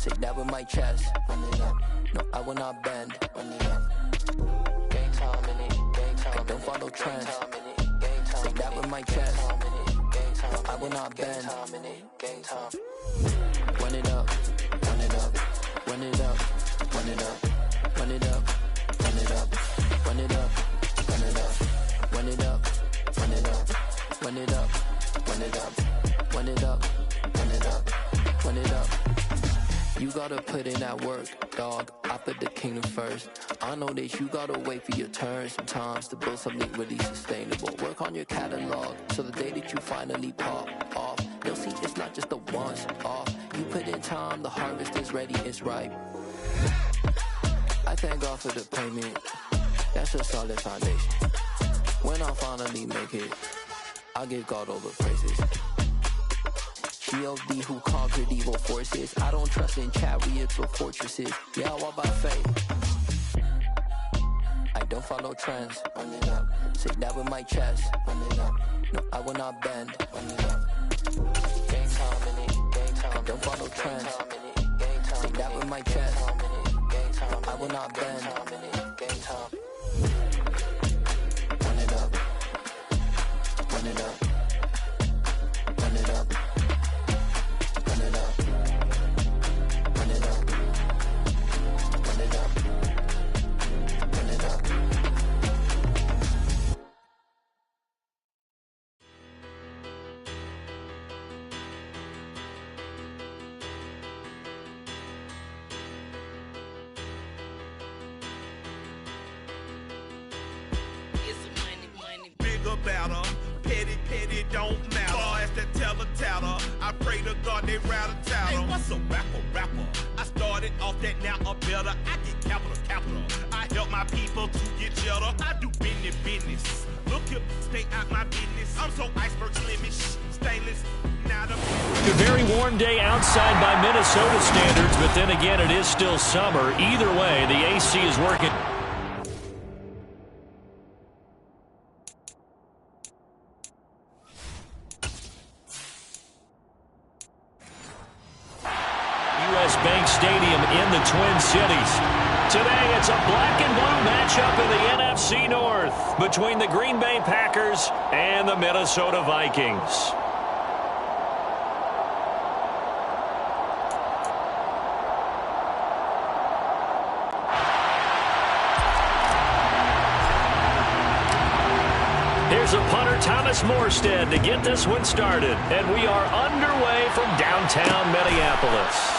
Say that with my chest. Run it up. No, I will not bend. Run it up. Game time in it. Game time. I don't follow trends. Say that with my chest. No, I will not bend. Game time. Run it up. Run it up. Run it up. Run it up. Run it up. Run it up. Run it up. Run it up. Run it up. Run it up. Run it up. Run it up. Run it up. Run it up. Run it up. You gotta put in that work, dog. I put the kingdom first. I know that you gotta wait for your turn sometimes to build something really sustainable. Work on your catalog so the day that you finally pop off, you'll see it's not just a once off. You put in time, the harvest is ready, it's ripe. I thank God for the payment. That's a solid foundation. When I finally make it, I'll give God all the praises. G.O.D. who conquered evil forces. I don't trust in chariots or fortresses. Yeah, I walk by faith. I don't follow trends. Run it up. Say that with my chest. Run it up. No, I will not bend. Run it up. Game time in it. Game time. I don't follow trends. Say that with my chest. No, I will not bend. Game time. Run it up. Run it up. Run it up. Run it up. Run it up. Run it up. Run it up. About her, petty, don't matter. Bars that tell a tattle, I pray to God they rattle tattle. Hey, what's a rapper? I started off that, now I'm better. I get capital. I help my people to get cheddar. I do business. Look here, stay out my business. I'm so iceberg slimish, stainless. It's a very warm day outside by Minnesota standards, but then again, it is still summer. Either way, the AC is working. Bank Stadium in the Twin Cities. Today, it's a black and blue matchup in the NFC North between the Green Bay Packers and the Minnesota Vikings. Here's a punter, Thomas Morstead, to get this one started. And we are underway from downtown Minneapolis.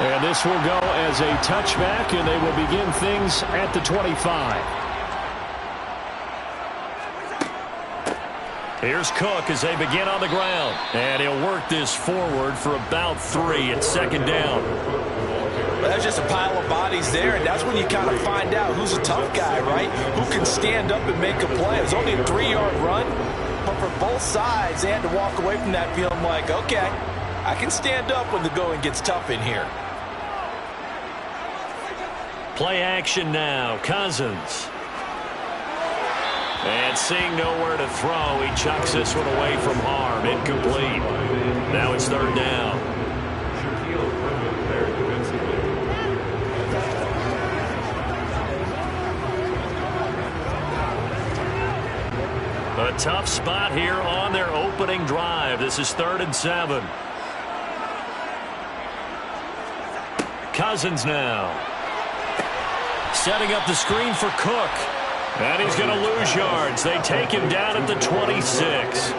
And this will go as a touchback, and they will begin things at the 25. Here's Cook as they begin on the ground. And he'll work this forward for about 3 at second down. Well, that's just a pile of bodies there, and that's when you kind of find out who's a tough guy, right? Who can stand up and make a play. It was only a 3-yard run, but for both sides, they had to walk away from that feeling like, okay, I can stand up when the going gets tough in here. Play action now, Cousins. And seeing nowhere to throw, he chucks this one away from harm. Incomplete. Now it's third down. A tough spot here on their opening drive. This is 3rd and 7. Cousins now. Setting up the screen for Cook. And he's going to lose yards. They take him down at the 26.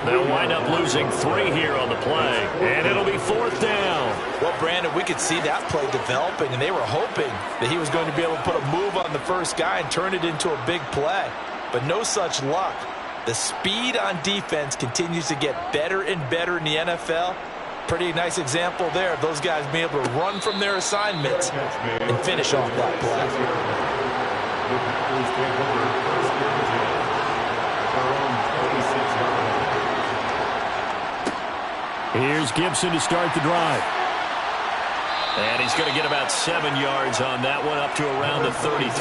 They'll wind up losing 3 here on the play. And it'll be 4th down. Well, Brandon, we could see that play developing, and they were hoping that he was going to be able to put a move on the first guy and turn it into a big play. But no such luck. The speed on defense continues to get better and better in the NFL. Pretty nice example there of those guys being able to run from their assignments and finish off that play. Here's Gibson to start the drive. And he's going to get about 7 yards on that one, up to around the 33.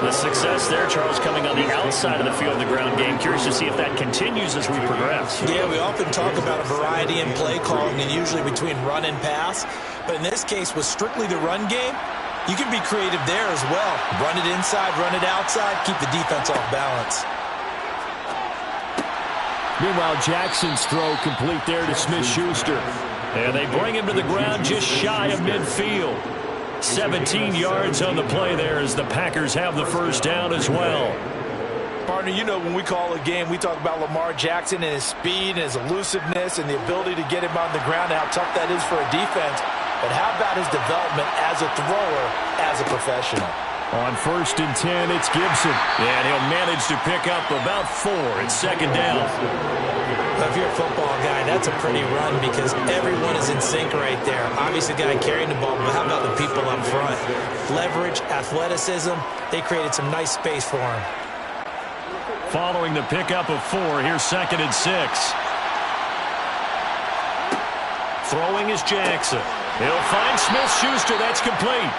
The success there, Charles, coming on the outside of the field, the ground game. Curious to see if that continues as we progress. Yeah, we often talk about a variety in play calling and usually between run and pass. But in this case, with strictly the run game, you can be creative there as well. Run it inside, run it outside, keep the defense off balance. Meanwhile, Jackson's throw complete there to Smith-Schuster. And they bring him to the ground just shy of midfield. 17 yards on the play there as the Packers have the first down as well. Partner, you know when we call a game, we talk about Lamar Jackson and his speed and his elusiveness and the ability to get him on the ground and how tough that is for a defense. But how about his development as a thrower, as a professional? On 1st and 10, it's Gibson. And he'll manage to pick up about 4. It's second down. Well, if you're a football guy, that's a pretty run because everyone is in sync right there. Obviously, the guy carrying the ball, but how about the people up front? Leverage, athleticism, they created some nice space for him. Following the pickup of 4, here's 2nd and 6. Throwing is Jackson. He'll find Smith-Schuster. That's complete.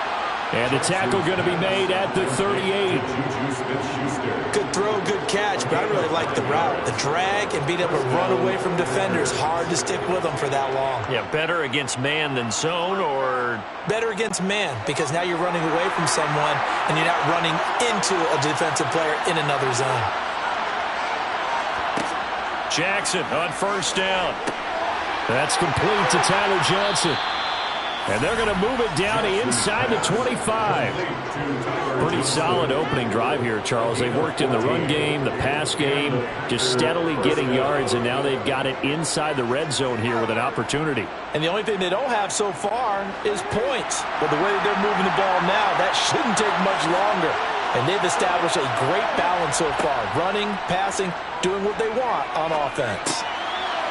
And the tackle going to be made at the 38. Good throw, good catch, but I really like the route. The drag and being able to run away from defenders. Hard to stick with them for that long. Yeah, better against man than zone, or? Better against man, because now you're running away from someone and you're not running into a defensive player in another zone. Jackson on 1st down. That's complete to Tyler Johnson. And they're going to move it down inside the 25. Pretty solid opening drive here, Charles. They've worked in the run game, the pass game, just steadily getting yards, and now they've got it inside the red zone here with an opportunity. And the only thing they don't have so far is points. But the way they're moving the ball now, that shouldn't take much longer. And they've established a great balance so far. Running, passing, doing what they want on offense.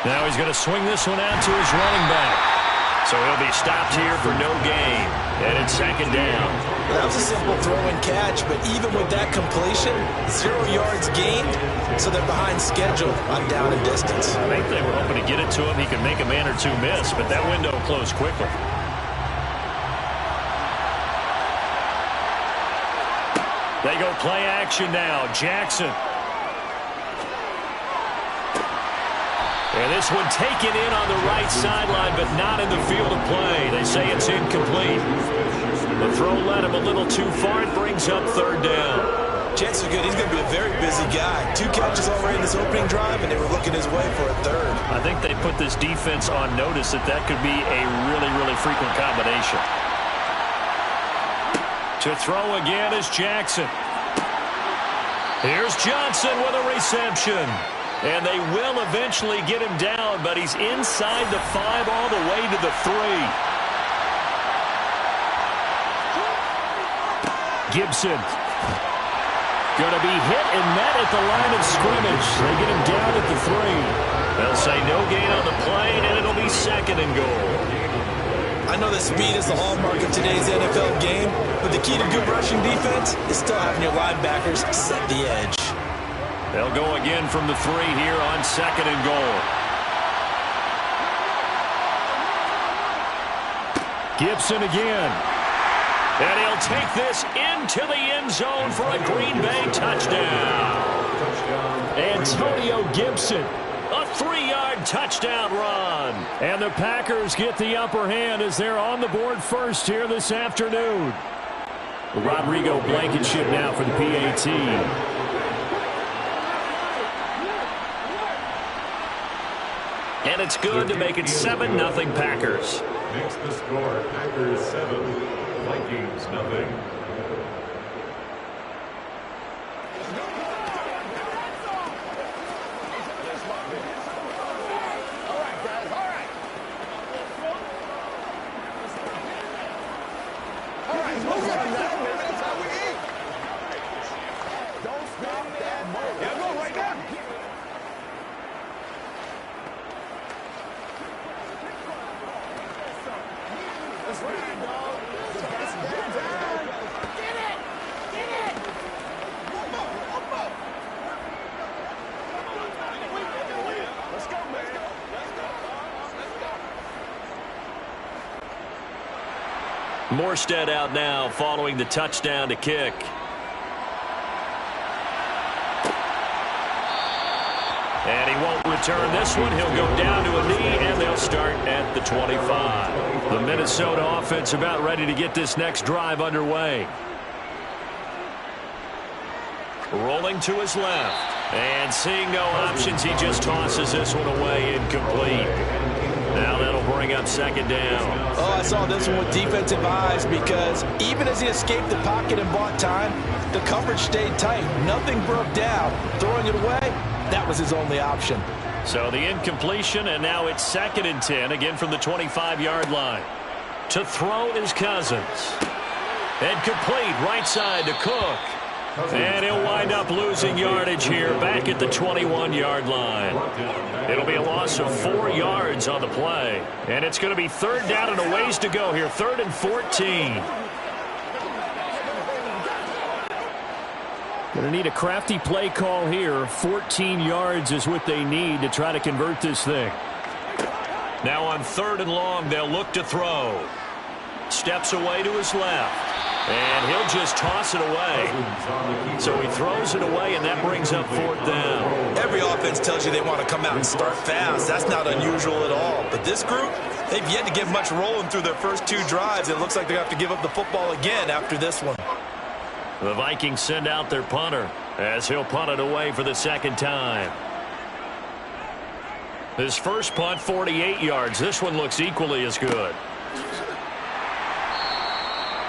Now he's going to swing this one out to his running back. So he'll be stopped here for no gain. And it's second down. That was a simple throw and catch, but even with that completion, 0 yards gained, so they're behind schedule on down and distance. I think they were hoping to get it to him. He could make a man or two miss, but that window closed quickly. They go play action now. Jackson. And this one taken in on the right sideline, but not in the field of play. They say it's incomplete. The throw led him a little too far. It brings up 3rd down. Jets are good. He's going to be a very busy guy. 2 catches already in this opening drive, and they were looking his way for a 3rd. I think they put this defense on notice that could be a really, really frequent combination. To throw again is Jackson. Here's Johnson with a reception. And they will eventually get him down, but he's inside the 5 all the way to the 3. Gibson. Going to be hit and met at the line of scrimmage. They get him down at the 3. They'll say no gain on the play, and it'll be 2nd and goal. I know that speed is the hallmark of today's NFL game, but the key to good rushing defense is still having your linebackers set the edge. They'll go again from the 3 here on 2nd and goal. Gibson again. And he'll take this into the end zone for a Green Bay touchdown. Antonio Gibson, a 3-yard touchdown run. And the Packers get the upper hand as they're on the board first here this afternoon. Rodrigo Blankenship now for the PAT. And it's good to make it 7-0 Packers. Makes the score Packers 7, Vikings 0. Morstead out now following the touchdown to kick. And he won't return this one. He'll go down to a knee, and they'll start at the 25. The Minnesota offense about ready to get this next drive underway. Rolling to his left. And seeing no options, he just tosses this one away, incomplete. Now that'll bring up second down. Oh, I saw this one with defensive eyes because even as he escaped the pocket and bought time, the coverage stayed tight. Nothing broke down. Throwing it away, that was his only option. So the incompletion, and now it's 2nd and 10, again from the 25-yard line. To throw is Cousins. And complete right side to Cook. And he'll wind up losing yardage here back at the 21-yard line. It'll be a loss of 4 yards on the play. And it's going to be 3rd down and a ways to go here. 3rd and 14. Going to need a crafty play call here. 14 yards is what they need to try to convert this thing. Now on 3rd and long, they'll look to throw. Steps away to his left. And he'll just toss it away. So he throws it away, and that brings up 4th down. Every offense tells you they want to come out and start fast. That's not unusual at all. But this group, they've yet to get much rolling through their first 2 drives. It looks like they have to give up the football again after this one. The Vikings send out their punter as he'll punt it away for the 2nd time. His first punt, 48 yards. This one looks equally as good.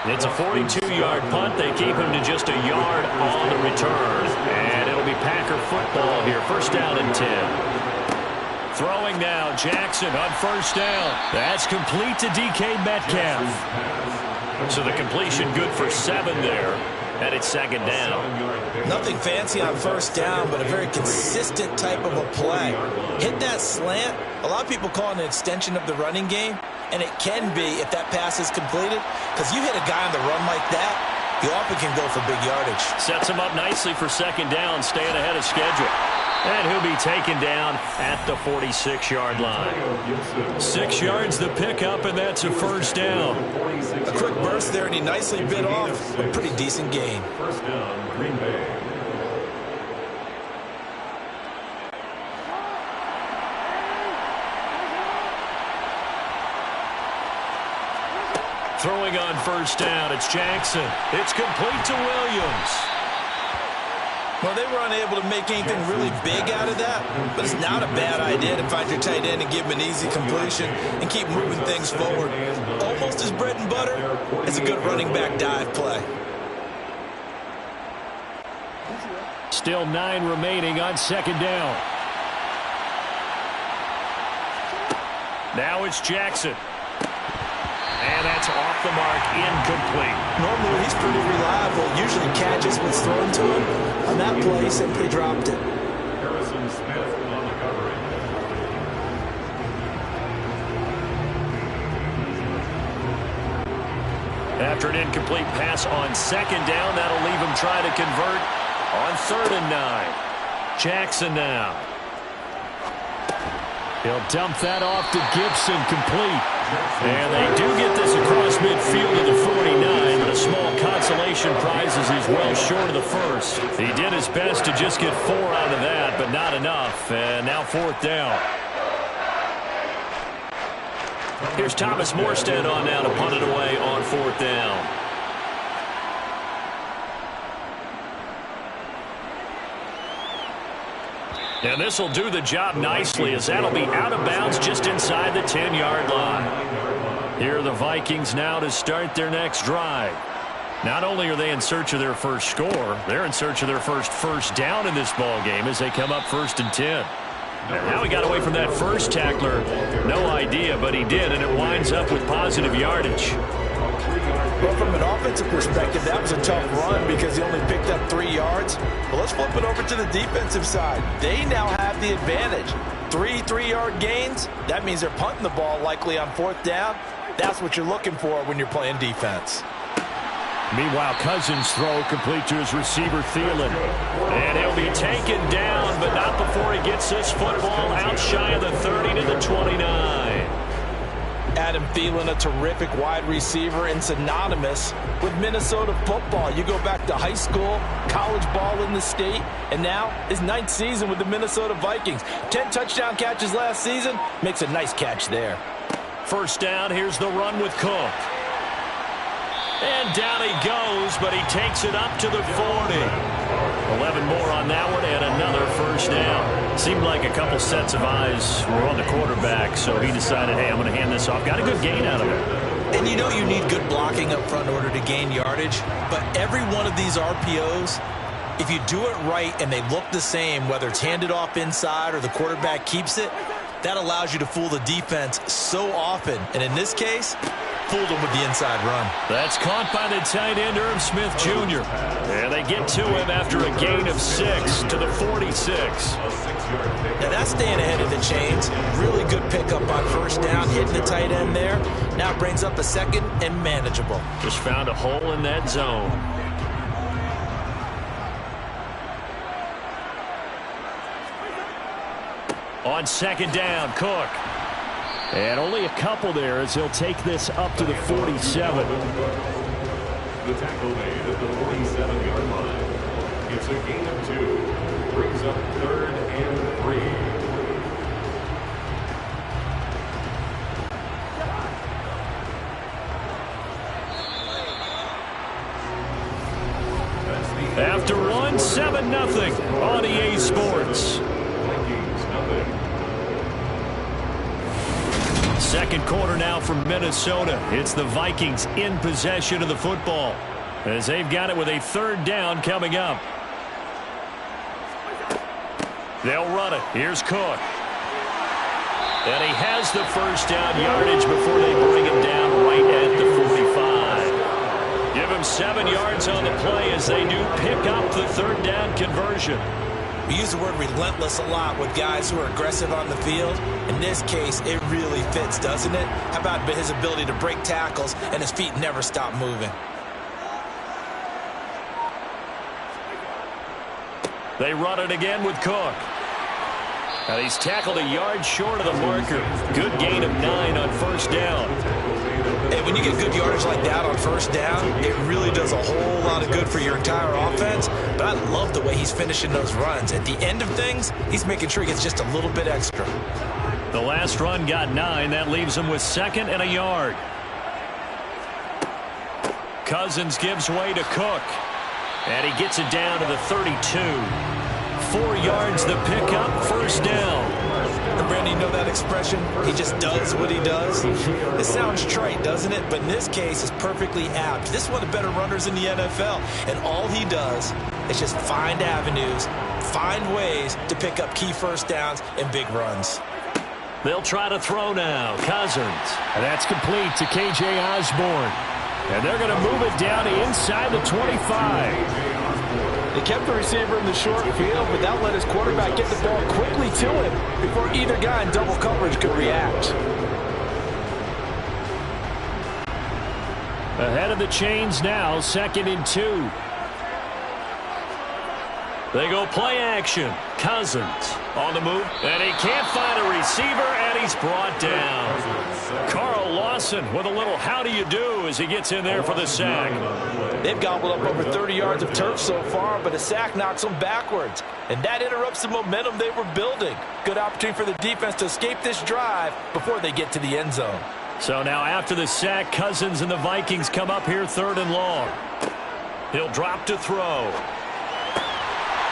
It's a 42-yard punt. They keep him to just a yard on the return. And it'll be Packer football here. 1st down and 10. Throwing now, Jackson on 1st down. That's complete to DK Metcalf. So the completion good for 7 there. And it's 2nd down. Nothing fancy on 1st down, but a very consistent type of a play. Hit that slant. A lot of people call it an extension of the running game, and it can be if that pass is completed, because you hit a guy on the run like that, you often can go for big yardage. Sets him up nicely for 2nd down, staying ahead of schedule. And he'll be taken down at the 46-yard line. 6 yards the pickup, and that's a 1st down. A quick burst there, and he nicely bit off a pretty decent gain. 1st down, Green Bay. Throwing on 1st down, it's Jackson. It's complete to Williams. Well, they were unable to make anything really big out of that, but it's not a bad idea to find your tight end and give him an easy completion and keep moving things forward. Almost as bread and butter as a good running back dive play. Still 9 remaining on 2nd down. Now it's Jackson. And that's off the mark, incomplete. Normally, he's pretty reliable. Usually catches what's thrown to him. On that play, he simply dropped it. Harrison Smith on the covering. After an incomplete pass on 2nd down, that'll leave him trying to convert on 3rd and 9. Jackson now. He'll dump that off to Gibson, complete. And they do get this across midfield to the 49, but a small consolation prize as he's well short of the 1st. He did his best to just get 4 out of that, but not enough. And now 4th down. Here's Thomas Morstead on now to punt it away on 4th down. And this will do the job nicely, as that'll be out of bounds just inside the 10-yard line. Here are the Vikings now to start their next drive. Not only are they in search of their first score, they're in search of their first down in this ball game as they come up 1st and 10. And how he got away from that first tackler, no idea, but he did, and it winds up with positive yardage. Well, from an offensive perspective, that was a tough run because he only picked up 3 yards. But let's flip it over to the defensive side. They now have the advantage. 3 3-yard gains, that means they're punting the ball likely on 4th down. That's what you're looking for when you're playing defense. Meanwhile, Cousins' throw complete to his receiver, Thielen. And he'll be taken down, but not before he gets this football out shy of the 30 to the 29. Adam Thielen, a terrific wide receiver and synonymous with Minnesota football. You go back to high school, college ball in the state, and now his 9th season with the Minnesota Vikings. 10 touchdown catches last season, makes a nice catch there. First down, here's the run with Cook. And down he goes, but he takes it up to the 40. 11 more on that one, and another first down. Seemed like a couple sets of eyes were on the quarterback, so he decided, hey, I'm going to hand this off. Got a good gain out of it. And you know you need good blocking up front in order to gain yardage, but every one of these RPOs, if you do it right and they look the same, whether it's handed off inside or the quarterback keeps it, that allows you to fool the defense so often. And in this case, fooled them with the inside run. That's caught by the tight end, Irv Smith Jr. And they get to him after a gain of 6 to the 46. Now that's staying ahead of the chains. Really good pickup on first down, hitting the tight end there. Now it brings up a second and manageable. Just found a hole in that zone. On second down, Cook. And only a couple there as he'll take this up to the 47. The tackle made at the 47-yard line. It's a gain of 2. Brings up 3rd and 3. After one, 7-0 on EA Sports. Second quarter now from Minnesota. It's the Vikings in possession of the football as they've got it with a 3rd down coming up. They'll run it. Here's Cook. And he has the first down yardage before they bring him down right at the 45. Give him 7 yards on the play as they do pick up the 3rd down conversion. We use the word relentless a lot with guys who are aggressive on the field. In this case, it really fits, doesn't it? How about his ability to break tackles and his feet never stop moving? They run it again with Cook. And he's tackled a yard short of the marker. Good gain of 9 on first down. Hey, when you get good yardage like that on first down, it really does a whole lot of good for your entire offense. But I love the way he's finishing those runs. At the end of things, he's making sure he gets just a little bit extra. The last run got 9. That leaves him with 2nd and a yard. Cousins gives way to Cook. And he gets it down to the 32. 4 yards the pickup, first down. And Randy, you know that expression? He just does what he does. It sounds trite, doesn't it? But in this case, it's perfectly apt. This is one of the better runners in the NFL. And all he does is just find avenues, find ways to pick up key first downs and big runs. They'll try to throw now. Cousins. And that's complete to K.J. Osborne. And they're going to move it down to inside the 25. They kept the receiver in the short field, but that let his quarterback get the ball quickly to him before either guy in double coverage could react. Ahead of the chains now, 2nd and 2. They go play action. Cousins on the move, and he can't find a receiver, and he's brought down. Carl Lawson with a little how do you do as he gets in there for the sack. They've gobbled up over 30 yards of turf so far, but a sack knocks them backwards, and that interrupts the momentum they were building. Good opportunity for the defense to escape this drive before they get to the end zone. So now after the sack, Cousins and the Vikings come up here 3rd and long. He'll drop to throw.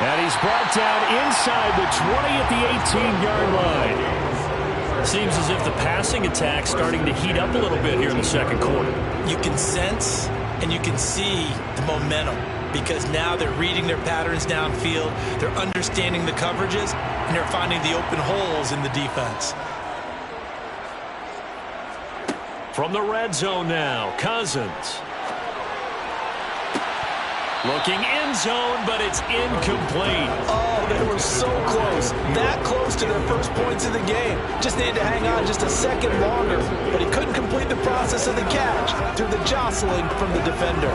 And he's brought down inside the 20 at the 18-yard line. Seems as if the passing attack's starting to heat up a little bit here in the second quarter. You can sense and you can see the momentum because now they're reading their patterns downfield, they're understanding the coverages, and they're finding the open holes in the defense. From the red zone now, Cousins. Looking end zone, but it's incomplete. Oh, they were so close. That close to their first points of the game. Just needed to hang on just a second longer, but he couldn't complete the process of the catch through the jostling from the defender.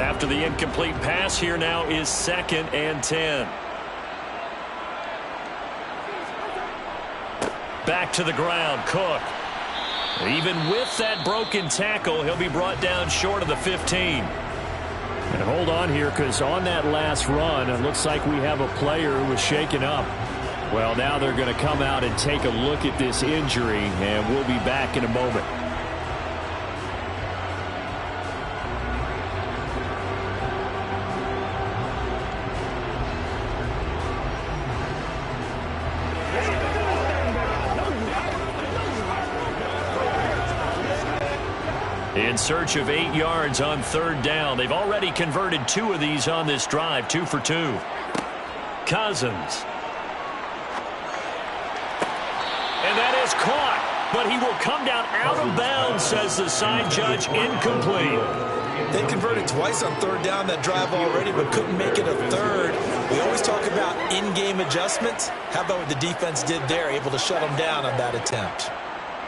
After the incomplete pass, here now is 2nd and 10. Back to the ground, Cook. Even with that broken tackle, he'll be brought down short of the 15. And hold on here, because on that last run, it looks like we have a player who was shaken up. Well, now they're going to come out and take a look at this injury, and we'll be back in a moment. In search of 8 yards on third down. They've already converted 2 of these on this drive, 2 for 2. Cousins. And that is caught, but he will come down out of bounds, says the side judge. Incomplete. They converted twice on third down that drive already, but couldn't make it a third. We always talk about in-game adjustments. How about what the defense did there, able to shut them down on that attempt?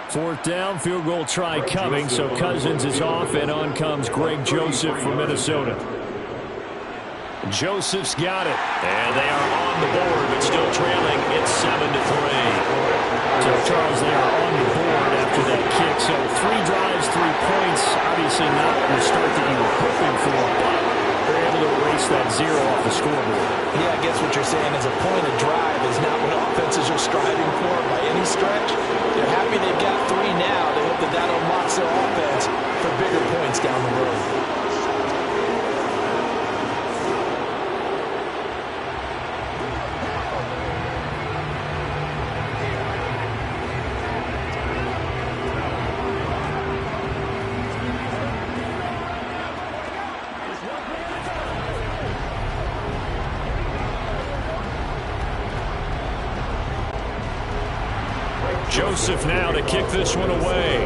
Fourth down, field goal try coming, so Cousins is off, and on comes Greg Joseph from Minnesota. Joseph's got it, and they are on the board, but still trailing. It's 7-3. So, Charles, they are on the board after that kick. So 3 drives, 3 points. Obviously not the start that you were hoping for, but they're able to erase that 0 off the scoreboard. Yeah, I guess what you're saying is a point of drive is not what offenses are striving for by any stretch. They're happy they've got 3 now. They hope that that unlocks their offense for bigger points down the road. Joseph now to kick this one away.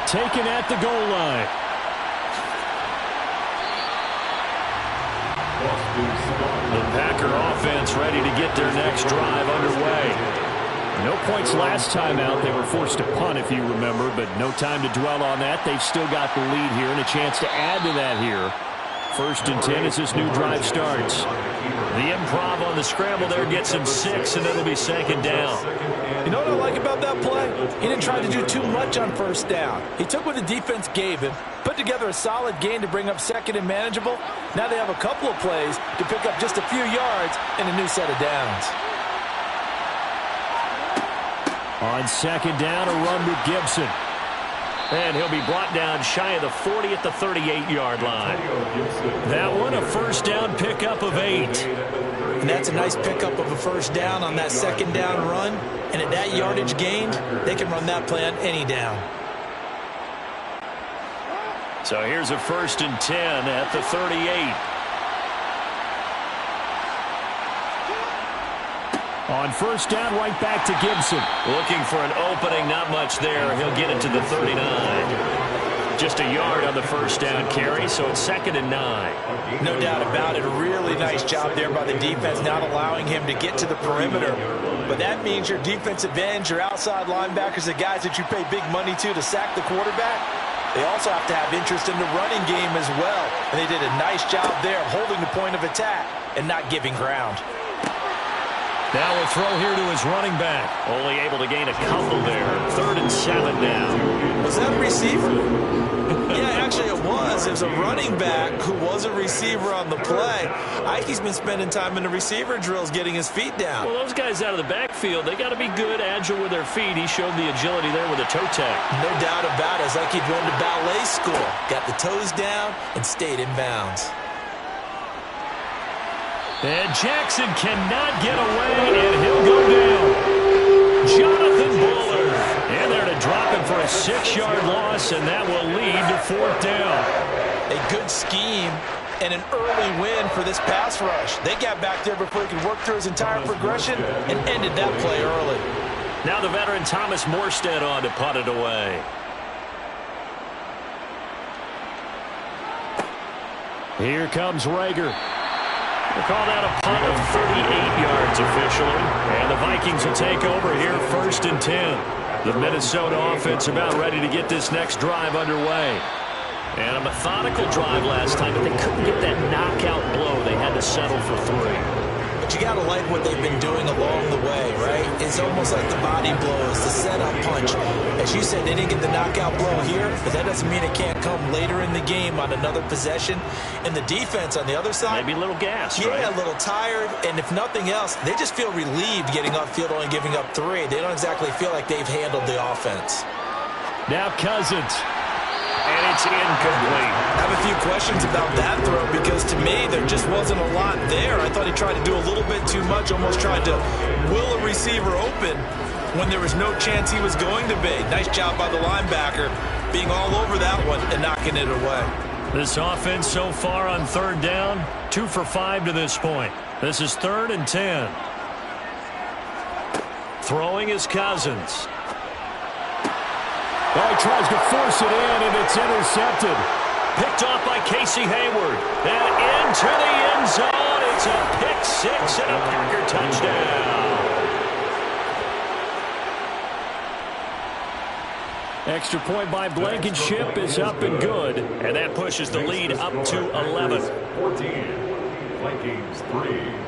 Taken at the goal line. The Packer offense ready to get their next drive underway. No points last time out. They were forced to punt, if you remember, but no time to dwell on that. They've still got the lead here and a chance to add to that here. 1st and 10 as this new drive starts. The improv on the scramble there gets him 6, and it'll be 2nd down. You know what I like about that play? He didn't try to do too much on 1st down. He took what the defense gave him, put together a solid gain to bring up 2nd and manageable. Now they have a couple of plays to pick up just a few yards and a new set of downs. On 2nd down, a run with Gibson. And he'll be brought down shy of the 40 at the 38-yard line. That one, a 1st down pickup of 8. And that's a nice pickup of a 1st down on that 2nd down run. And at that yardage gained, they can run that play on any down. So here's a 1st and 10 at the 38. On 1st down, right back to Gibson. Looking for an opening, not much there. He'll get it to the 39. Just a yard on the 1st down carry, so it's 2nd and 9. No doubt about it. A really nice job there by the defense, not allowing him to get to the perimeter. But that means your defensive ends, your outside linebackers, the guys that you pay big money to sack the quarterback, they also have to have interest in the running game as well. And they did a nice job there of holding the point of attack and not giving ground. Now we'll throw here to his running back. Only able to gain a couple there. 3rd and 7 now. Was that a receiver? Yeah, actually it was. It was a running back who was a receiver on the play. Ike's been spending time in the receiver drills getting his feet down. Well, those guys out of the backfield, they got to be good, agile with their feet. He showed the agility there with a toe tag. No doubt about it. It's like he'd run to ballet school. Got the toes down and stayed in bounds. And Jackson cannot get away, and he'll go down. Jonathan Bullard in there to drop him for a 6-yard loss, and that will lead to 4th down. A good scheme and an early win for this pass rush. They got back there before he could work through his entire progression and ended that play early. Now the veteran Thomas Morstead on to punt it away. Here comes Rager. We'll call that a punt of 38 yards officially. And the Vikings will take over here 1st and 10. The Minnesota offense about ready to get this next drive underway. And a methodical drive last time, but they couldn't get that knockout blow. They had to settle for 3. But you got to like what they've been doing along the way, right? It's almost like the body blows, the setup punch. As you said, they didn't get the knockout blow here, but that doesn't mean it can't come later in the game on another possession. And the defense on the other side, maybe a little gas, yeah, right? A little tired. And if nothing else, they just feel relieved getting upfield, only giving up 3. They don't exactly feel like they've handled the offense. Now Cousins. And it's incomplete. I have a few questions about that throw because to me there just wasn't a lot there. I thought he tried to do a little bit too much, almost tried to will a receiver open when there was no chance he was going to be. Nice job by the linebacker being all over that one and knocking it away. This offense so far on 3rd down, 2 for 5 to this point. This is 3rd and 10. Throwing is Cousins. Oh, he tries to force it in, and it's intercepted. Picked off by Casey Hayward. And into the end zone. It's a pick 6 and a Packer touchdown. Extra point by Blankenship is up and good. And that pushes the lead up to 11. 14. Vikings 3.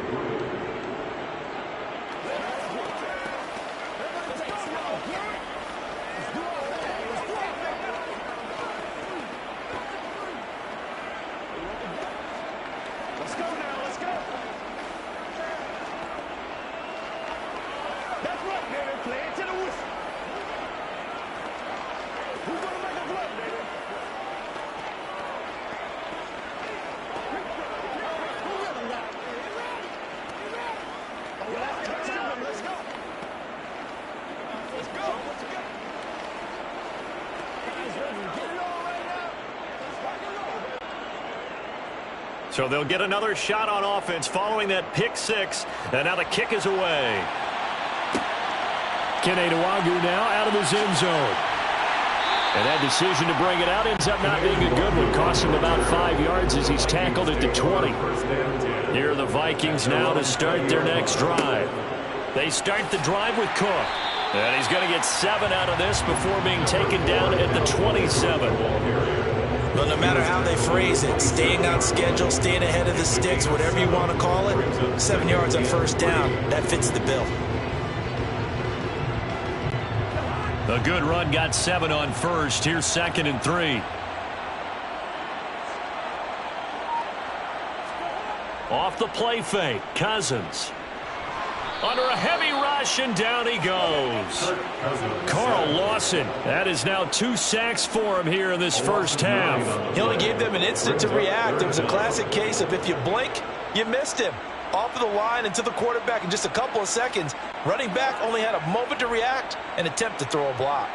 So they'll get another shot on offense following that pick 6. And now the kick is away. Kene Nwangwu now out of his end zone. And that decision to bring it out ends up not being a good one. Cost him about 5 yards as he's tackled at the 20. Here are the Vikings now to start their next drive. They start the drive with Cook. And he's going to get 7 out of this before being taken down at the 27. But no matter how they phrase it, staying on schedule, staying ahead of the sticks, whatever you want to call it, 7 yards on 1st down, that fits the bill. A good run got 7 on 1st. Here's 2nd and 3. Off the play fake, Cousins. Under a heavy rush, and down he goes. Carl Lawson. That is now 2 sacks for him here in this 1st half. He only gave them an instant to react. It was a classic case of if you blink, you missed him. Off of the line and to the quarterback in just a couple of seconds. Running back only had a moment to react and attempt to throw a block.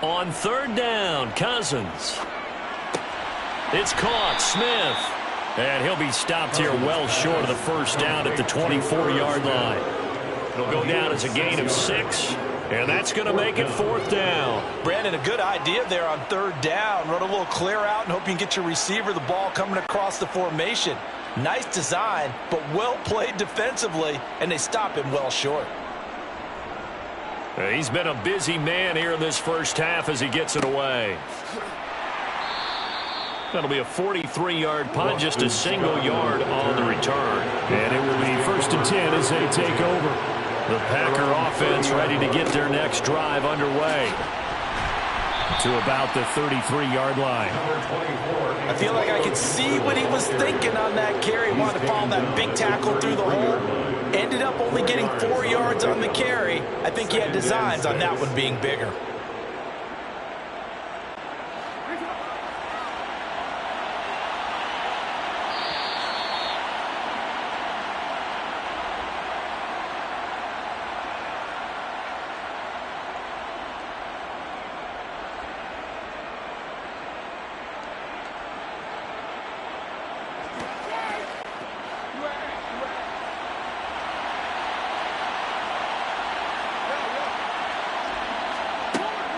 On 3rd down, Cousins. It's caught. Smith. And he'll be stopped here well short of the 1st down at the 24-yard line. It'll go down as a gain of 6, and that's going to make it 4th down. Brandon, a good idea there on 3rd down. Run a little clear out and hope you can get your receiver the ball coming across the formation. Nice design, but well played defensively, and they stop him well short. He's been a busy man here in this 1st half as he gets it away. That'll be a 43-yard punt, just a single yard on the return. And it will be 1st and 10 as they take over. The Packer offense ready to get their next drive underway. To about the 33-yard line. I feel like I could see what he was thinking on that carry. Wanted to follow that big tackle through the hole. Ended up only getting 4 yards on the carry. I think he had designs on that one being bigger.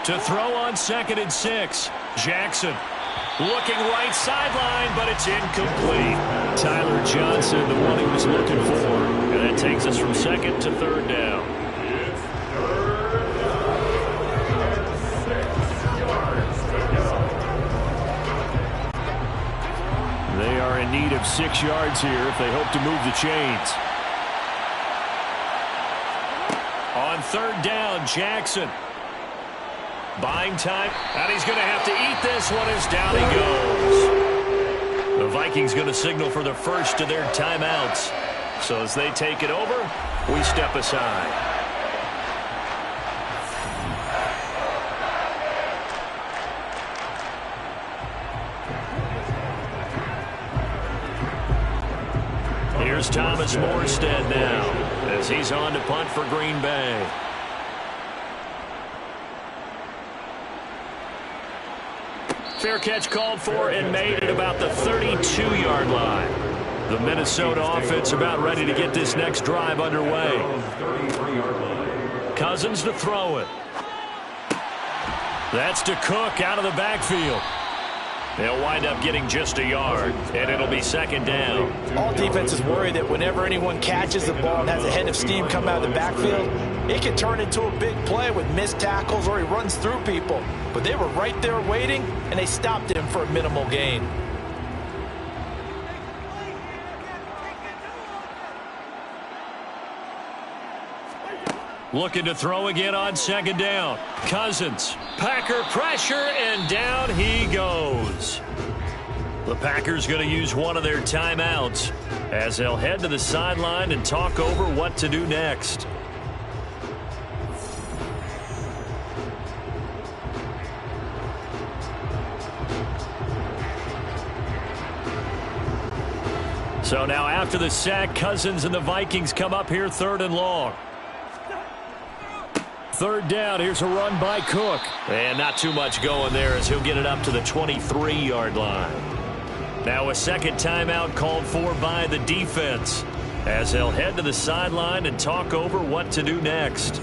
To throw on 2nd and 6. Jackson looking right sideline, but it's incomplete. Tyler Johnson, the one he was looking for. And that takes us from 2nd to 3rd down. It's 3rd and 6 yards to go. They are of 6 yards here if they hope to move the chains. On third down, Jackson. Buying time, and he's going to have to eat this one as down he goes. The Vikings going to signal for the first of their timeouts. So as they take it over, we step aside. Here's Thomas Morstead now as he's on to punt for Green Bay. Fair catch called for and made at about the 32-yard line. The Minnesota offense about ready to get this next drive underway. Cousins to throw it. That's to Cook out of the backfield. They'll wind up getting just a yard, and it'll be second down. All defenses worry that whenever anyone catches the ball and has a head of steam come out of the backfield, it can turn into a big play with missed tackles or he runs through people. But they were right there waiting, and they stopped him for a minimal gain. Looking to throw again on second down. Cousins. Packer pressure, and down he goes. The Packers going to use one of their timeouts as they'll head to the sideline and talk over what to do next. So now after the sack, Cousins and the Vikings come up here third and long. Third down, here's a run by Cook. And not too much going there as he'll get it up to the 23-yard line. Now a second timeout called for by the defense as they'll head to the sideline and talk over what to do next.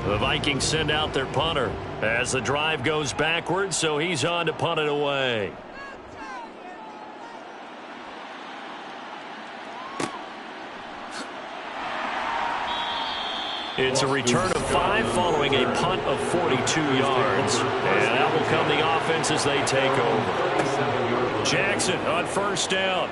The Vikings send out their punter as the drive goes backwards, so he's on to punt it away. It's a return of 5 following a punt of 42 yards. And out will come the offense as they take over. Jackson on first down.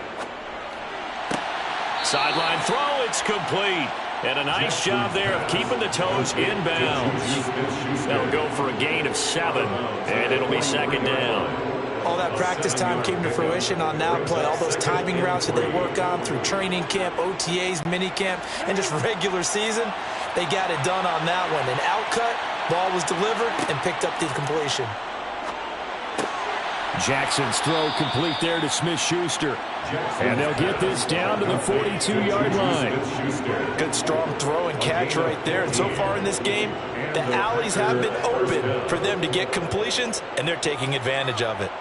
Sideline throw, it's complete. And a nice job there of keeping the toes inbounds. They'll go for a gain of 7, and it'll be second down. All that practice time came to fruition on that play. All those timing routes that they work on through training camp, OTAs, minicamp, and just regular season, they got it done on that one. An outcut, ball was delivered, and picked up the completion. Jackson's throw complete there to Smith-Schuster. And they'll get this down to the 42-yard line. Good strong throw and catch right there. And so far in this game, the alleys have been open for them to get completions, and they're taking advantage of it.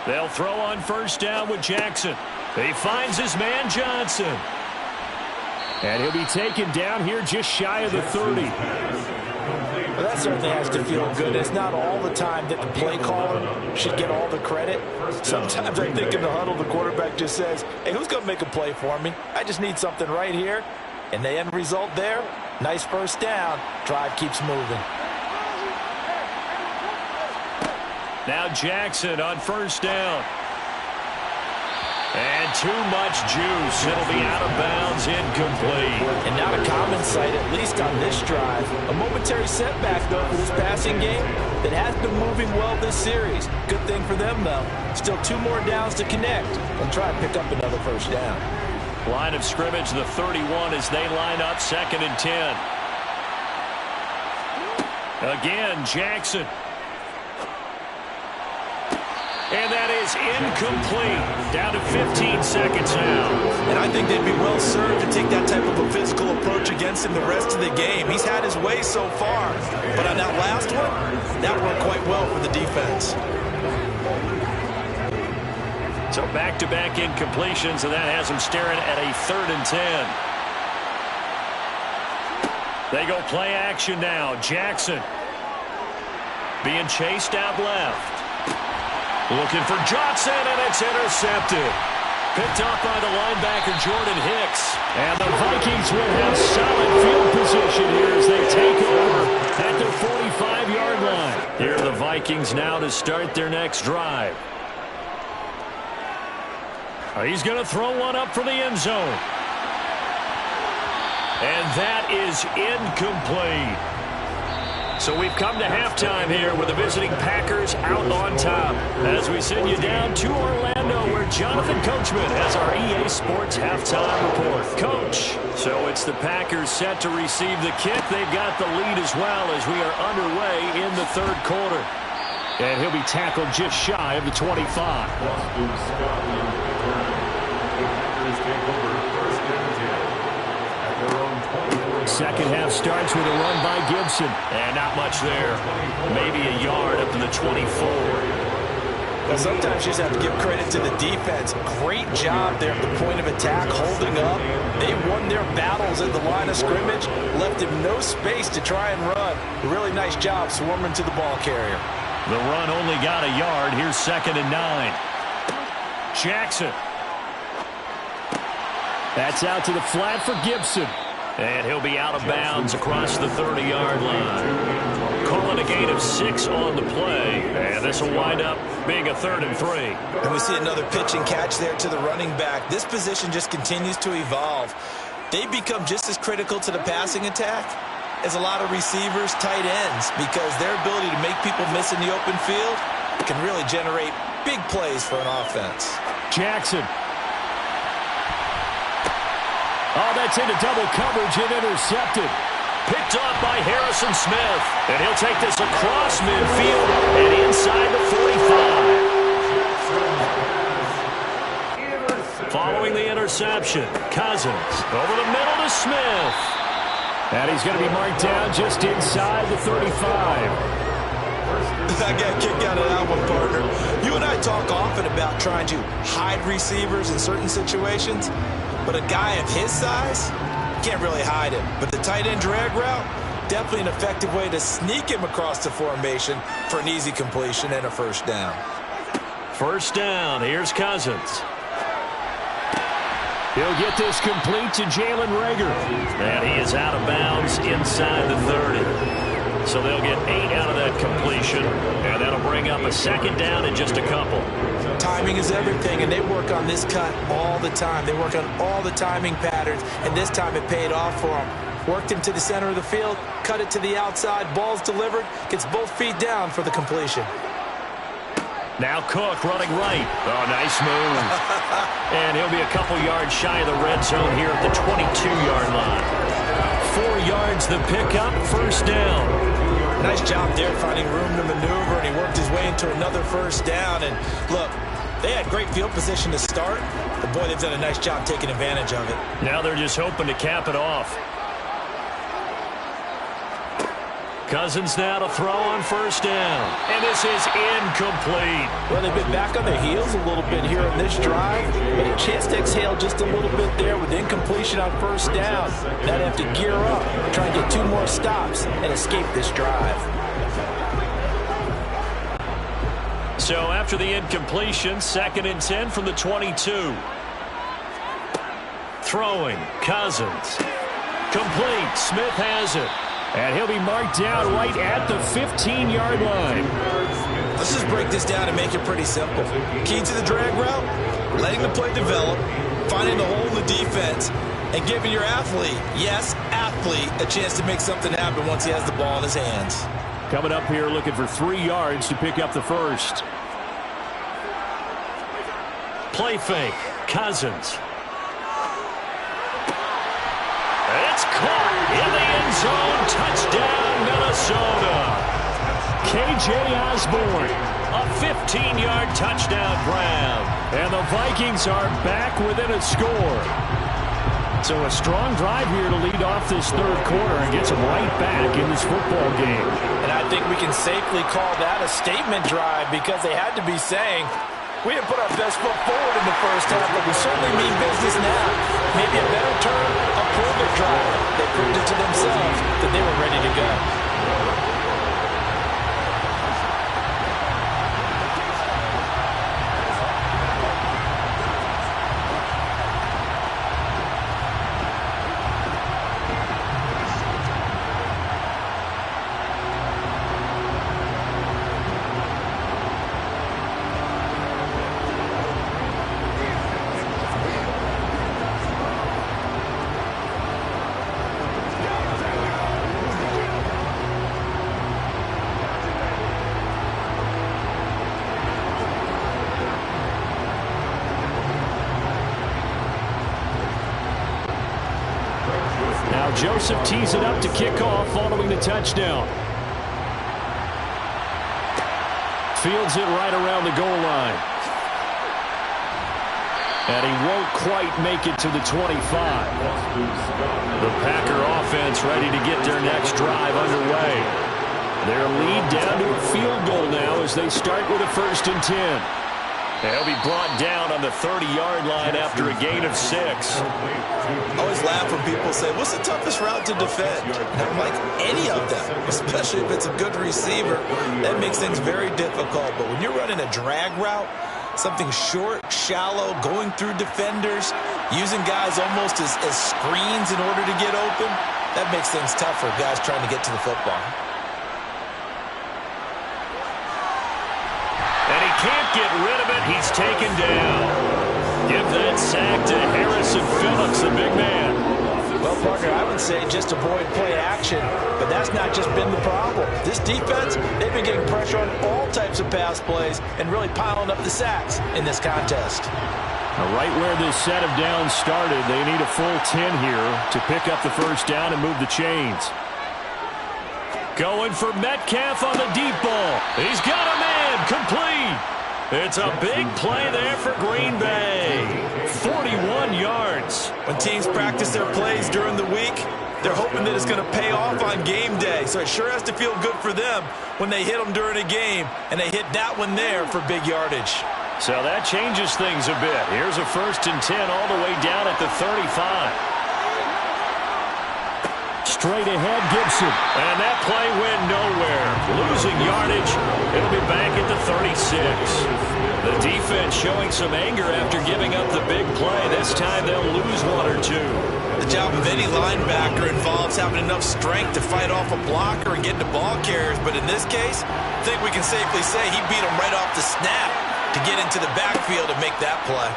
They'll throw on first down with Jackson. He finds his man Johnson. And he'll be taken down here just shy of the 30. Well, that certainly has to feel good. It's not all the time that the play caller should get all the credit. Sometimes I think in the huddle, the quarterback just says, hey, who's going to make a play for me? I just need something right here. And the end result there, nice first down. Drive keeps moving. Now Jackson on first down. And too much juice. It'll be out of bounds, incomplete. And not a common sight, at least on this drive. A momentary setback, though, for this passing game that has been moving well this series. Good thing for them, though. Still 2 more downs to connect and try and pick up another first down. Line of scrimmage, the 31 as they line up second and 10. Again, Jackson. And that is incomplete. Down to 15 seconds now. And I think they'd be well served to take that type of a physical approach against him the rest of the game. He's had his way so far. But on that last one, that worked quite well for the defense. So back-to-back incompletions, and that has him staring at a 3rd and 10. They go play action now. Jackson being chased out left. Looking for Johnson, and it's intercepted. Picked off by the linebacker, Jordan Hicks. And the Vikings will have solid field position here as they take over at their 45-yard line. Here are the Vikings now to start their next drive. He's going to throw one up for the end zone. And that is incomplete. So we've come to halftime here with the visiting Packers out on top. As we send you down to Orlando, where Jonathan Coachman has our EA Sports halftime report. Coach, so it's the Packers set to receive the kick. They've got the lead as well as we are underway in the third quarter. And he'll be tackled just shy of the 25. Boston Scott return. The Packers take over first and 10 at their own 24. Second half starts with a run by Gibson. And not much there. Maybe a yard up to the 24. Well, sometimes you just have to give credit to the defense. Great job there at the point of attack, holding up. They won their battles at the line of scrimmage, left him no space to try and run. A really nice job swarming to the ball carrier. The run only got a yard. Here's 2nd and 9. Jackson. That's out to the flat for Gibson. And he'll be out of bounds across the 30-yard line. Calling a gain of 6 on the play. And this will wind up being a 3rd and 3. And we see another pitch and catch there to the running back. This position just continues to evolve. They become just as critical to the passing attack as a lot of receivers, tight ends, because their ability to make people miss in the open field can really generate big plays for an offense. Jackson. Oh, that's into double coverage and intercepted. Picked off by Harrison Smith. And he'll take this across midfield and inside the 45. Following the interception, Cousins over the middle to Smith. And he's going to be marked down just inside the 35. I got a kick out of that one, partner. You and I talk often about trying to hide receivers in certain situations, but a guy of his size, can't really hide him. But the tight end drag route, definitely an effective way to sneak him across the formation for an easy completion and a first down. First down, here's Cousins. He'll get this complete to Jalen Reagor. And he is out of bounds inside the 30. So they'll get 8 out of that completion. And that'll bring up a 2nd down in just a couple. Timing is everything, and they work on this cut all the time. They work on all the timing patterns, and this time it paid off for them. Worked him to the center of the field, cut it to the outside, ball's delivered, gets both feet down for the completion. Now Cook running right. Oh, nice move. And he'll be a couple yards shy of the red zone here at the 22-yard line. 4 yards the pickup, first down. Nice job there finding room to maneuver, and he worked his way into another first down. And look, they had great field position to start, but boy, they've done a nice job taking advantage of it. Now they're just hoping to cap it off. Cousins now to throw on first down. And this is incomplete. Well, they've been back on their heels a little bit here on this drive, but a chance to exhale just a little bit there with incompletion on first down. Now they have to gear up, try and get 2 more stops and escape this drive. So after the incompletion, 2nd and 10 from the 22. Throwing, Cousins. Complete, Smith has it. And he'll be marked down right at the 15-yard line. Let's just break this down and make it pretty simple. Key to the drag route, letting the play develop, finding the hole in the defense, and giving your athlete, yes, athlete, a chance to make something happen once he has the ball in his hands. Coming up here looking for 3 yards to pick up the first. Play fake, Cousins. It's caught in the end zone. Touchdown, Minnesota. K.J. Osborne, a 15-yard touchdown grab. And the Vikings are back within a score. So a strong drive here to lead off this third quarter and gets them right back in this football game. And I think we can safely call that a statement drive because they had to be saying, we didn't put our best foot forward in the first half, but we certainly mean business now. Maybe a better term, a prove-it drive. They proved it to themselves that they were ready to go. Now Joseph tees it up to kick off following the touchdown. Fields it right around the goal line. And he won't quite make it to the 25. The Packer offense ready to get their next drive underway. Their lead down to a field goal now as they start with a 1st and 10. They'll be brought down on the 30-yard line after a gain of 6. I always laugh when people say, what's the toughest route to defend? And I'm like, any of them, especially if it's a good receiver. That makes things very difficult. But when you're running a drag route, something short, shallow, going through defenders, using guys almost as screens in order to get open, that makes things tough for guys trying to get to the football. And he can't get rid of it. He's taken down. Give that sack to Harrison Phillips, the big man. Well, Parker, I would say just avoid play action, but that's not just been the problem. This defense, they've been getting pressure on all types of pass plays and really piling up the sacks in this contest. Now, right where this set of downs started, they need a full 10 here to pick up the 1st down and move the chains. Going for Metcalf on the deep ball. He's got a man complete. It's a big play there for Green Bay. 41 yards. When teams practice their plays during the week, they're hoping that it's going to pay off on game day. So it sure has to feel good for them when they hit them during a game, and they hit that one there for big yardage. So that changes things a bit. Here's a 1st and 10 all the way down at the 35. Straight ahead, Gibson. And that play went nowhere. Losing yardage. It'll be back at the 36. The defense showing some anger after giving up the big play. This time they'll lose 1 or 2. The job of any linebacker involves having enough strength to fight off a blocker and get to ball carriers. But in this case, I think we can safely say he beat him right off the snap to get into the backfield and make that play.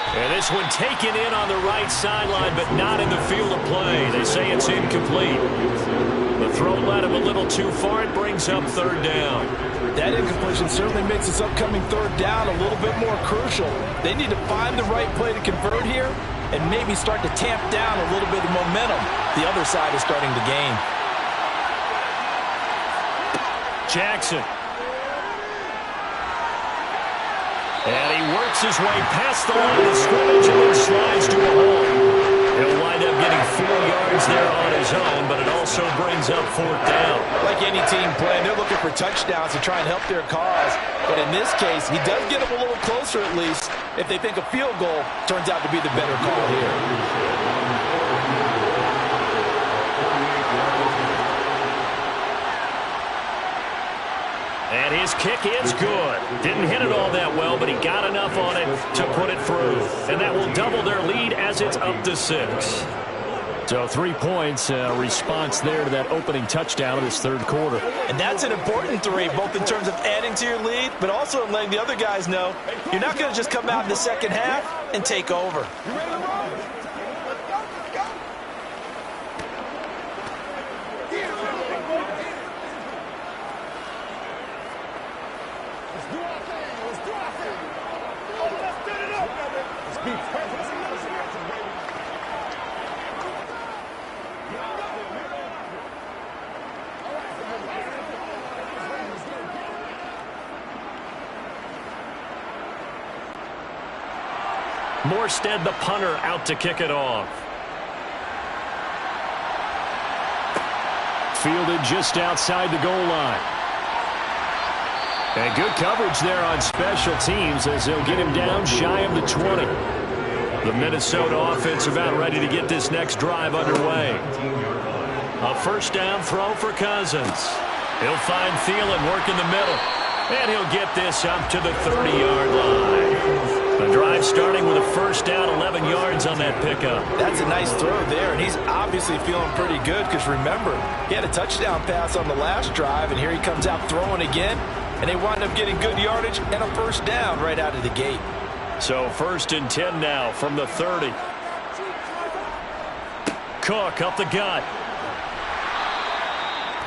And this one taken in on the right sideline, but not in the field of play. They say it's incomplete. The throw led him a little too far. It brings up 3rd down. That incompletion certainly makes this upcoming 3rd down a little bit more crucial. They need to find the right play to convert here and maybe start to tamp down a little bit of momentum. The other side is starting to gain. Jackson. And he works his way past the line of scrimmage and then slides to a hole. He'll wind up getting 4 yards there on his own, but it also brings up 4th down. Like any team playing, they're looking for touchdowns to try and help their cause. But in this case, he does get them a little closer at least if they think a field goal turns out to be the better call here. And his kick is good. Didn't hit it all that well, but he got enough on it to put it through. And that will double their lead as it's up to 6. So 3 points, response there to that opening touchdown of this 3rd quarter. And that's an important 3, both in terms of adding to your lead, but also in letting the other guys know you're not going to just come out in the 2nd half and take over. Morstead, the punter, out to kick it off. Fielded just outside the goal line. And good coverage there on special teams as they'll get him down shy of the 20. The Minnesota offense about ready to get this next drive underway. A 1st down throw for Cousins. He'll find Thielen working the middle. And he'll get this up to the 30-yard line. The drive starting with a 1st down, 11 yards on that pickup. That's a nice throw there, and he's obviously feeling pretty good because remember, he had a touchdown pass on the last drive, and here he comes out throwing again, and they wind up getting good yardage and a 1st down right out of the gate. So 1st and 10 now from the 30. Cook up the gut.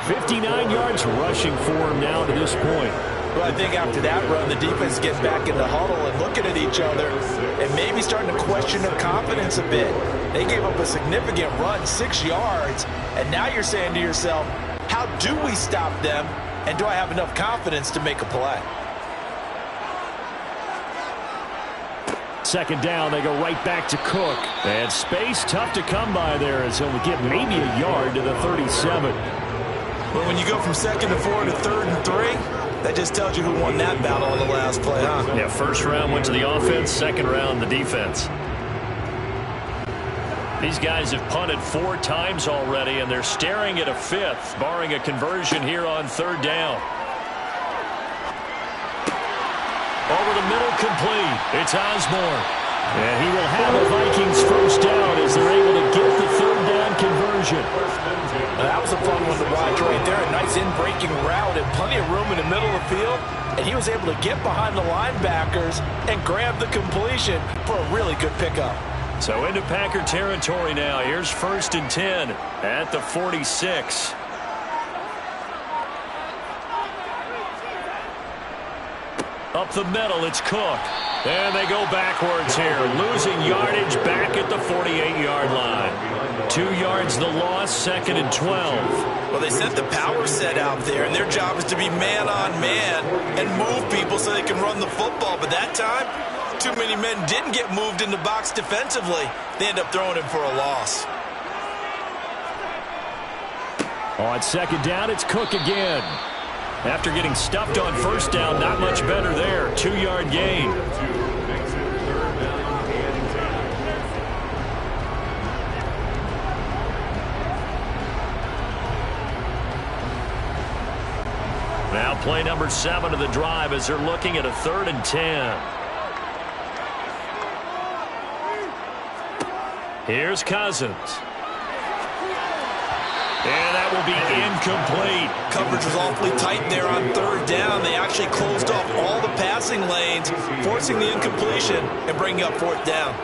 59 yards rushing for him now to this point. Well, I think after that run, the defense gets back in the huddle and looking at each other and maybe starting to question their confidence a bit. They gave up a significant run, 6 yards, and now you're saying to yourself, how do we stop them, and do I have enough confidence to make a play? Second down, they go right back to Cook. And space tough to come by there as he'll get maybe a yard to the 37. Well, when you go from 2nd to 4 to 3rd and 3, that just tells you who won that battle on the last play, huh? Yeah, first round went to the offense, second round the defense. These guys have punted 4 times already, and they're staring at a 5th, barring a conversion here on 3rd down. Over the middle, complete. It's Osborne. And he will have the Vikings first down as they're able to get the 3rd down conversion. That was a fun one to watch right there. A nice in-breaking route and plenty of room in the middle of the field. And he was able to get behind the linebackers and grab the completion for a really good pickup. So into Packer territory now. Here's 1st and 10 at the 46. Up the middle, it's Cook. And they go backwards here, losing yardage back at the 48-yard line. 2 yards the loss, 2nd and 12. Well, they sent the power set out there, and their job is to be man-on-man and move people so they can run the football. But that time, too many men didn't get moved in the box defensively. They end up throwing him for a loss. On 2nd down, it's Cook again. After getting stuffed on 1st down, not much better there. 2-yard gain. Now play number 7 of the drive as they're looking at a 3rd and 10. Here's Cousins. And that will be incomplete. Coverage was awfully tight there on 3rd down. They actually closed off all the passing lanes, forcing the incompletion and bringing up 4th down.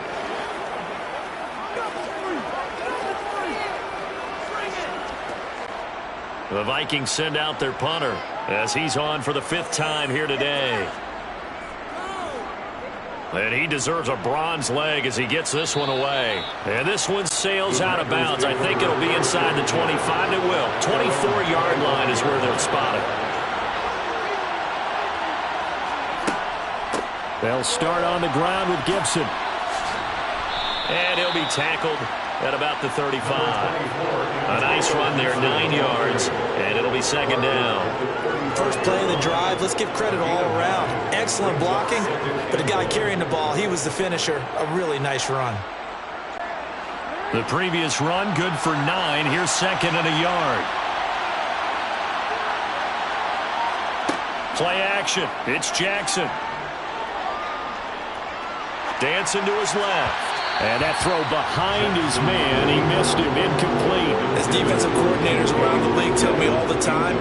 The Vikings send out their punter as he's on for the 5th time here today. And he deserves a bronze leg as he gets this one away. And this one sails out of bounds. I think it'll be inside the 25. It will. 24-yard line is where they'll spot it. They'll start on the ground with Gibson. And he'll be tackled at about the 35. A nice run there, 9 yards, and it'll be 2nd down. First play of the drive, let's give credit all around. Excellent blocking, but the guy carrying the ball, he was the finisher. A really nice run. The previous run, good for 9. Here's 2nd and a yard. Play action. It's Jackson. Dancing to his left. And that throw behind his man, he missed him, incomplete. As defensive coordinators around the league tell me all the time,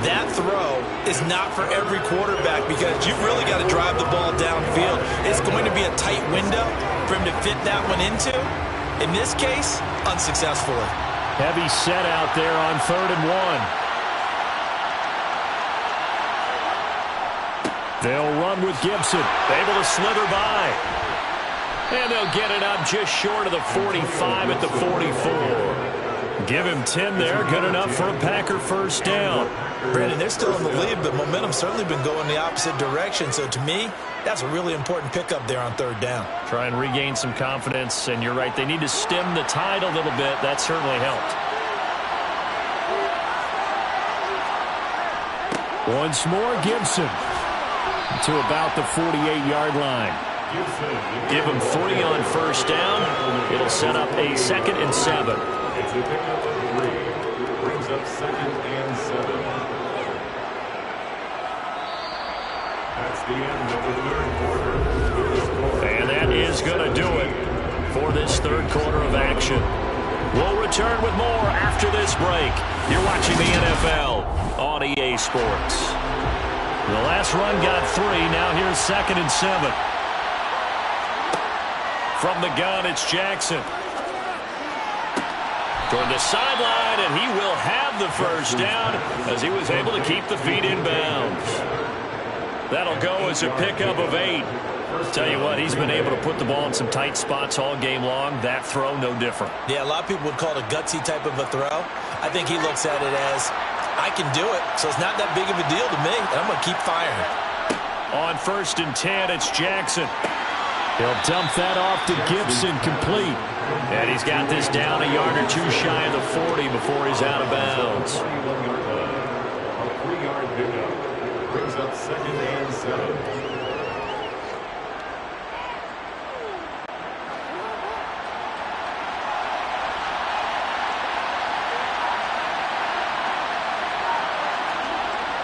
that throw is not for every quarterback because you've really got to drive the ball downfield. It's going to be a tight window for him to fit that one into. In this case, unsuccessfully. Heavy set out there on 3rd and 1. They'll run with Gibson, able to slither by. And they'll get it up just short of the 45 at the 44. Give him 10 there. Good enough for a Packer first down. Brandon, they're still in the lead, but momentum's certainly been going the opposite direction. So to me, that's a really important pickup there on 3rd down. Try and regain some confidence. And you're right, they need to stem the tide a little bit. That certainly helped. Once more, Gibson to about the 48-yard line. Give him 3 on 1st down. It'll set up a 2nd and 7. It's a pickup of 3. Brings up 2nd and 7. That's the end of the 3rd quarter. And that is going to do it for this 3rd quarter of action. We'll return with more after this break. You're watching the NFL on EA Sports. The last run got 3. Now here's 2nd and 7. From the gun, it's Jackson. Toward the sideline, and he will have the first down as he was able to keep the feet in bounds. That'll go as a pickup of 8. Tell you what, he's been able to put the ball in some tight spots all game long. That throw, no different. Yeah, a lot of people would call it a gutsy type of a throw. I think he looks at it as, I can do it, so it's not that big of a deal to me, and I'm going to keep firing. On 1st and 10, it's Jackson. He'll dump that off to Gibson, complete. And he's got this down a yard or two shy of the 40 before he's out of bounds. A 3-yard pickup brings up 2nd and 7.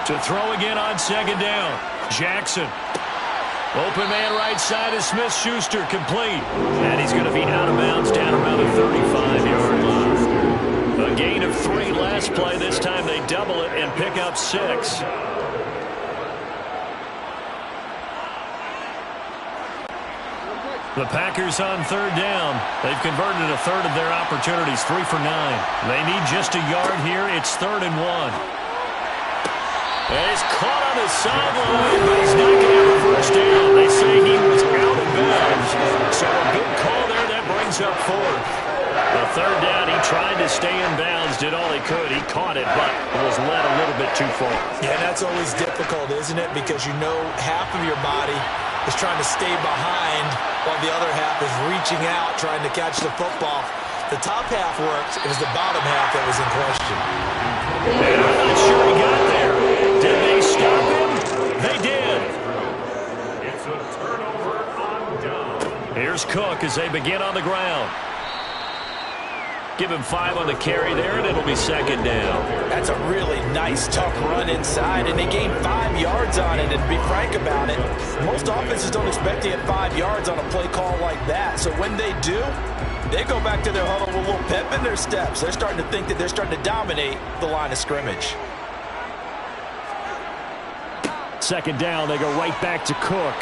To throw again on 2nd down. Jackson. Open man right side is Smith-Schuster, complete. And he's going to be out of bounds down around the 35-yard line. A gain of 3 last play. This time they double it and pick up 6. The Packers on 3rd down. They've converted a third of their opportunities, 3 for 9. They need just a yard here. It's 3rd and 1. And he's caught on the sideline, but he's not going to have a first down. They say he was out of bounds. So a good call there that brings up 4th. The 3rd down, he tried to stay in bounds, did all he could. He caught it, but was led a little bit too far. Yeah, that's always difficult, isn't it? Because you know half of your body is trying to stay behind while the other half is reaching out, trying to catch the football. The top half worked. It was the bottom half that was in question. And I'm not sure he got there. Did they stop him? They did. It's a turnover on down. Here's Cook as they begin on the ground. Give him 5 on the carry there, and it'll be 2nd down. That's a really nice, tough run inside, and they gained 5 yards on it. And to be frank about it, most offenses don't expect to get 5 yards on a play call like that. So when they do, they go back to their huddle with a little pep in their steps. They're starting to think that they're starting to dominate the line of scrimmage. 2nd down, they go right back to Cook.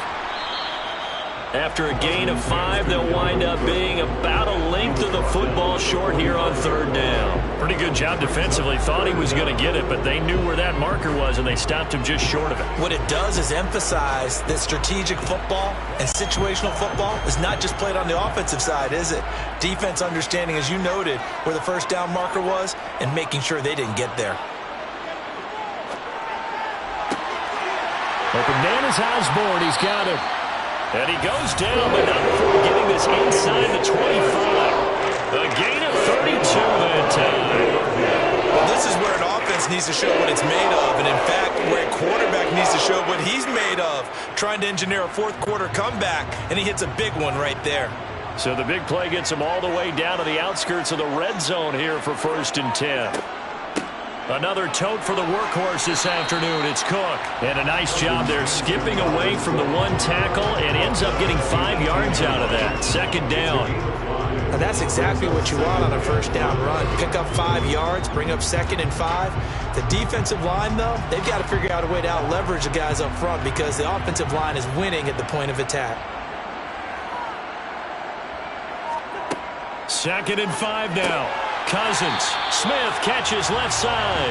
After a gain of 5, they'll wind up being about a length of the football short here on 3rd down. Pretty good job defensively. Thought he was going to get it, but they knew where that marker was, and they stopped him just short of it. What it does is emphasize that strategic football and situational football is not just played on the offensive side, is it? Defense understanding, as you noted, where the 1st down marker was and making sure they didn't get there. Open man is Osborne. He's got it. And he goes down, but not before getting this inside the 25. A gain of 32 that time. Well, this is where an offense needs to show what it's made of. And, in fact, where a quarterback needs to show what he's made of. Trying to engineer a 4th quarter comeback, and he hits a big one right there. So the big play gets him all the way down to the outskirts of the red zone here for 1st and 10. Another tote for the workhorse this afternoon. It's Cook. And a nice job there skipping away from the 1 tackle and ends up getting 5 yards out of that. 2nd down. Now that's exactly what you want on a 1st down run. Pick up 5 yards, bring up 2nd and 5. The defensive line, though, they've got to figure out a way to out-leverage the guys up front because the offensive line is winning at the point of attack. 2nd and 5 now. Cousins. Smith catches left side.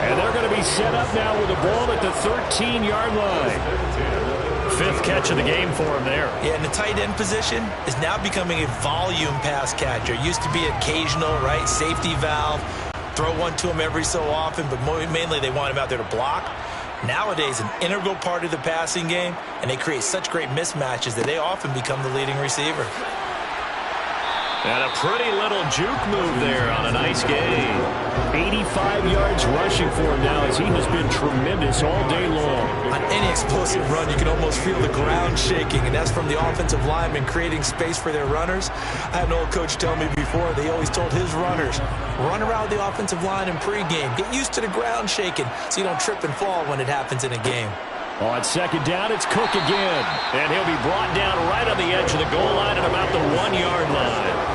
And they're going to be set up now with the ball at the 13-yard line. 5th catch of the game for him there. Yeah, and the tight end position is now becoming a volume pass catcher. Used to be occasional, right? Safety valve. Throw one to him every so often, but mainly they want him out there to block. Nowadays, an integral part of the passing game, and they create such great mismatches that they often become the leading receiver. And a pretty little juke move there on a nice game. 85 yards rushing for him now as he has been tremendous all day long. On any explosive run, you can almost feel the ground shaking, and that's from the offensive linemen creating space for their runners. I had an old coach tell me before, they always told his runners, run around the offensive line in pregame. Get used to the ground shaking so you don't trip and fall when it happens in a game. On 2nd down, it's Cook again. And he'll be brought down right on the edge of the goal line at about the 1-yard line.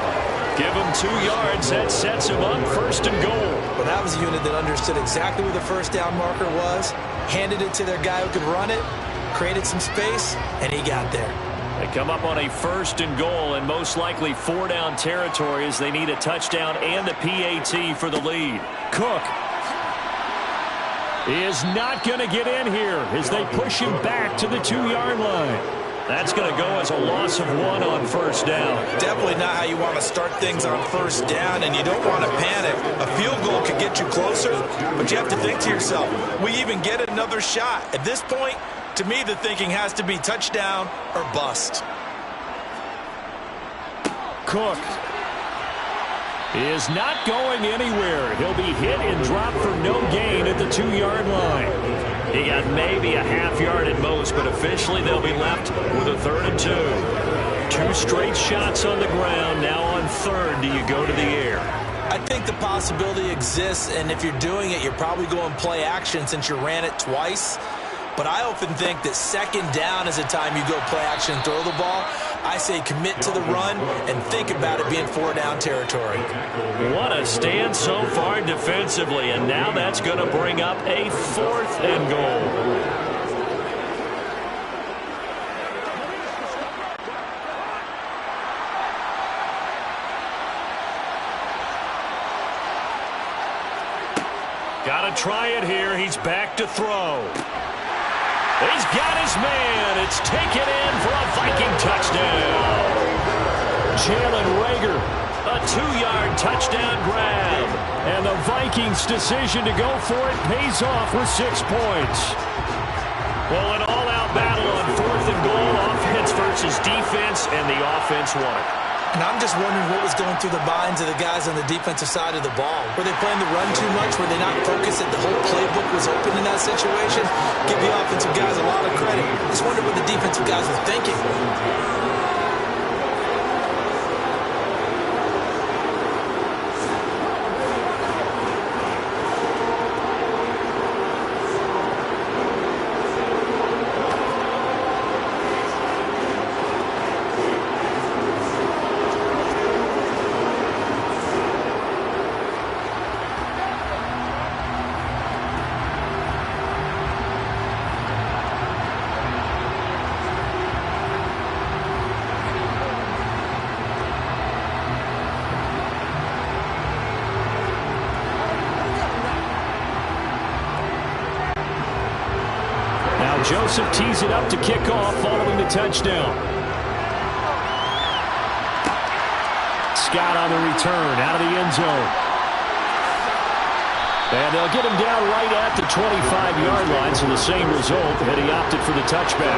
Give him 2 yards. That sets him up 1st and goal. Well, that was a unit that understood exactly where the 1st down marker was, handed it to their guy who could run it, created some space, and he got there. They come up on a 1st and goal and most likely 4-down territory as they need a touchdown and a PAT for the lead. Cook is not going to get in here as they push him back to the 2-yard line. That's going to go as a loss of 1 on first down. Definitely not how you want to start things on first down, and you don't want to panic. A field goal could get you closer, but you have to think to yourself, we even get another shot. At this point, to me, the thinking has to be touchdown or bust. Cook is not going anywhere. He'll be hit and dropped for no gain at the 2-yard line. He got maybe a half yard at most, but officially they'll be left with a 3rd and 2. 2 straight shots on the ground. Now on 3rd, do you go to the air? I think the possibility exists, and if you're doing it, you're probably going play action since you ran it twice. But I often think that 2nd down is the time you go play action and throw the ball. I say commit to the run and think about it being 4-down territory. What a stand so far defensively, and now that's going to bring up a 4th and goal. Got to try it here. He's back to throw. He's got his man. It's taken in for a Viking touchdown. Jalen Reagor, a 2-yard touchdown grab. And the Vikings' decision to go for it pays off with 6 points. Well, an all-out battle on 4th and goal. Offense versus defense, and the offense won it. And I'm just wondering what was going through the minds of the guys on the defensive side of the ball. Were they playing the run too much? Were they not focused that the whole playbook was open in that situation? Give the offensive guys a lot of credit. Just wonder what the defensive guys were thinking. Joseph tees it up to kick off following the touchdown. Scott on the return out of the end zone. And they'll get him down right at the 25-yard line, so the same result, and he opted for the touchback.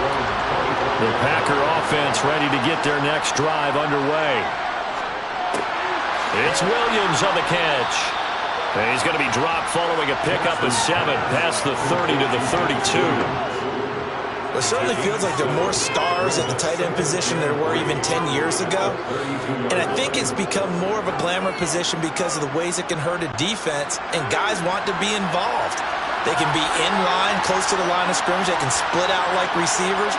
The Packer offense ready to get their next drive underway. It's Williams on the catch. And he's going to be dropped following a pickup of 7 past the 30 to the 32. It certainly feels like there are more stars at the tight end position than there were even 10 years ago. And I think it's become more of a glamour position because of the ways it can hurt a defense, and guys want to be involved. They can be in line, close to the line of scrimmage. They can split out like receivers.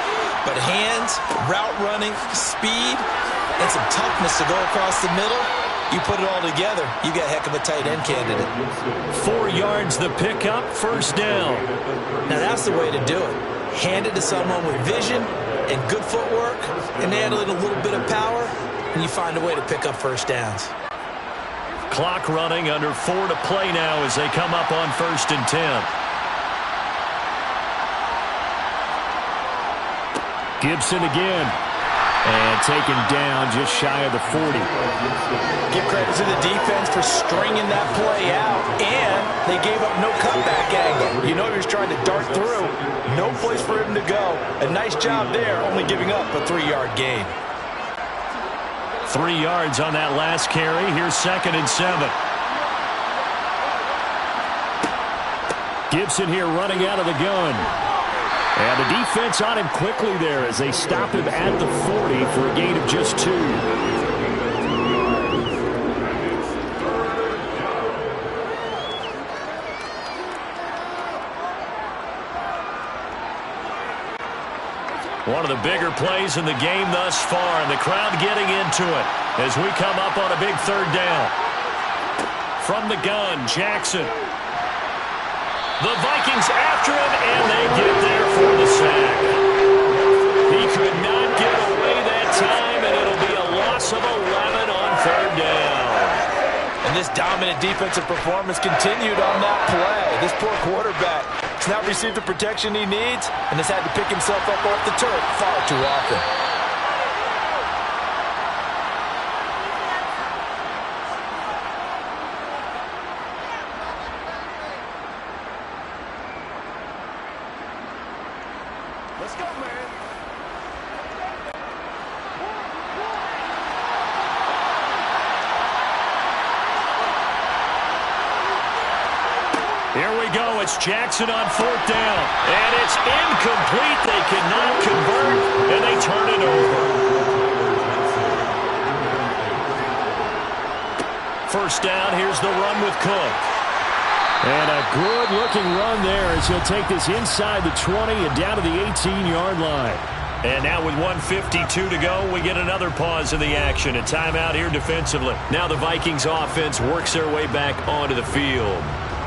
But hands, route running, speed, and some toughness to go across the middle, you put it all together, you got a heck of a tight end candidate. 4 yards the pickup, 1st down. Now that's the way to do it. Hand it to someone with vision and good footwork, and add a little bit of power, and you find a way to pick up 1st downs. Clock running, under 4 to play now as they come up on 1st and 10. Gibson again. And taken down just shy of the 40. Give credit to the defense for stringing that play out, and they gave up no cutback angle. You know he was trying to dart through. No place for him to go. A nice job there, only giving up a 3-yard gain. 3 yards on that last carry. Here's 2nd and 7. Gibson here running out of the gun. And the defense on him quickly there as they stop him at the 40 for a gain of just 2. One of the bigger plays in the game thus far, and the crowd getting into it as we come up on a big 3rd down. From the gun, Jackson. The Vikings after him, and they get there for the sack. He could not get away that time, and it'll be a loss of 11 on 3rd down. And this dominant defensive performance continued on that play. This poor quarterback has not received the protection he needs and has had to pick himself up off the turf far too often. Let's go, man. Here we go. It's Jackson on 4th down. And it's incomplete. They cannot convert, and they turn it over. First down. Here's the run with Cook. And a good-looking run there as he'll take this inside the 20 and down to the 18-yard line. And now with 1:52 to go, we get another pause in the action. A timeout here defensively. Now the Vikings offense works their way back onto the field.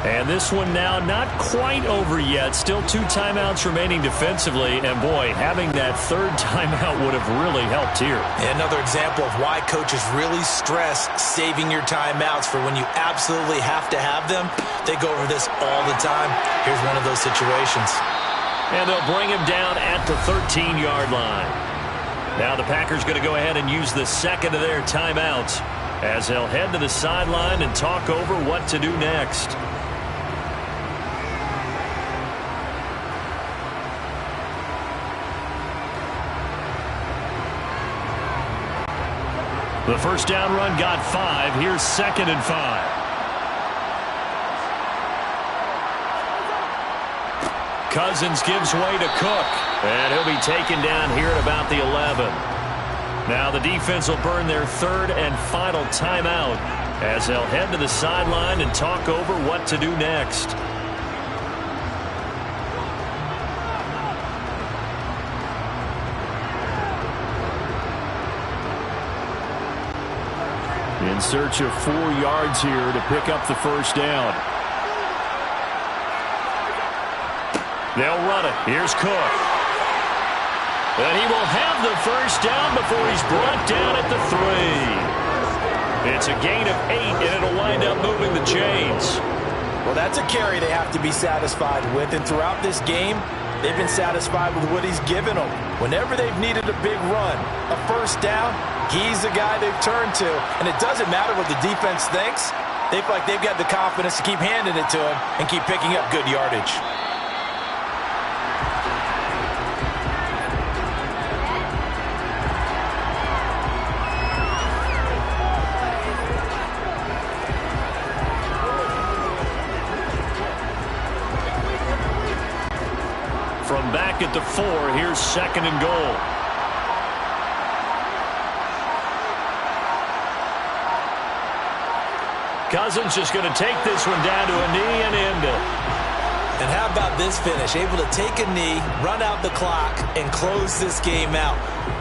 And this one now not quite over yet. Still 2 timeouts remaining defensively. And, boy, having that 3rd timeout would have really helped here. Another example of why coaches really stress saving your timeouts for when you absolutely have to have them. They go over this all the time. Here's one of those situations. And they'll bring him down at the 13-yard line. Now the Packers going to go ahead and use the second of their timeouts as they'll head to the sideline and talk over what to do next. The first down run got 5. Here's 2nd and 5. Cousins gives way to Cook. And he'll be taken down here at about the 11. Now the defense will burn their 3rd and final timeout as they'll head to the sideline and talk over what to do next. In search of 4 yards here to pick up the first down. They'll run it. Here's Cook. And he will have the first down before he's brought down at the 3. It's a gain of 8, and it'll wind up moving the chains. Well, that's a carry they have to be satisfied with. And throughout this game, they've been satisfied with what he's given them. Whenever they've needed a big run, a first down, he's the guy they've turned to. And it doesn't matter what the defense thinks. They feel like they've got the confidence to keep handing it to him and keep picking up good yardage. From back at the 4, here's 2nd and goal. Cousins just going to take this one down to a knee and end it. And how about this finish? Able to take a knee, run out the clock, and close this game out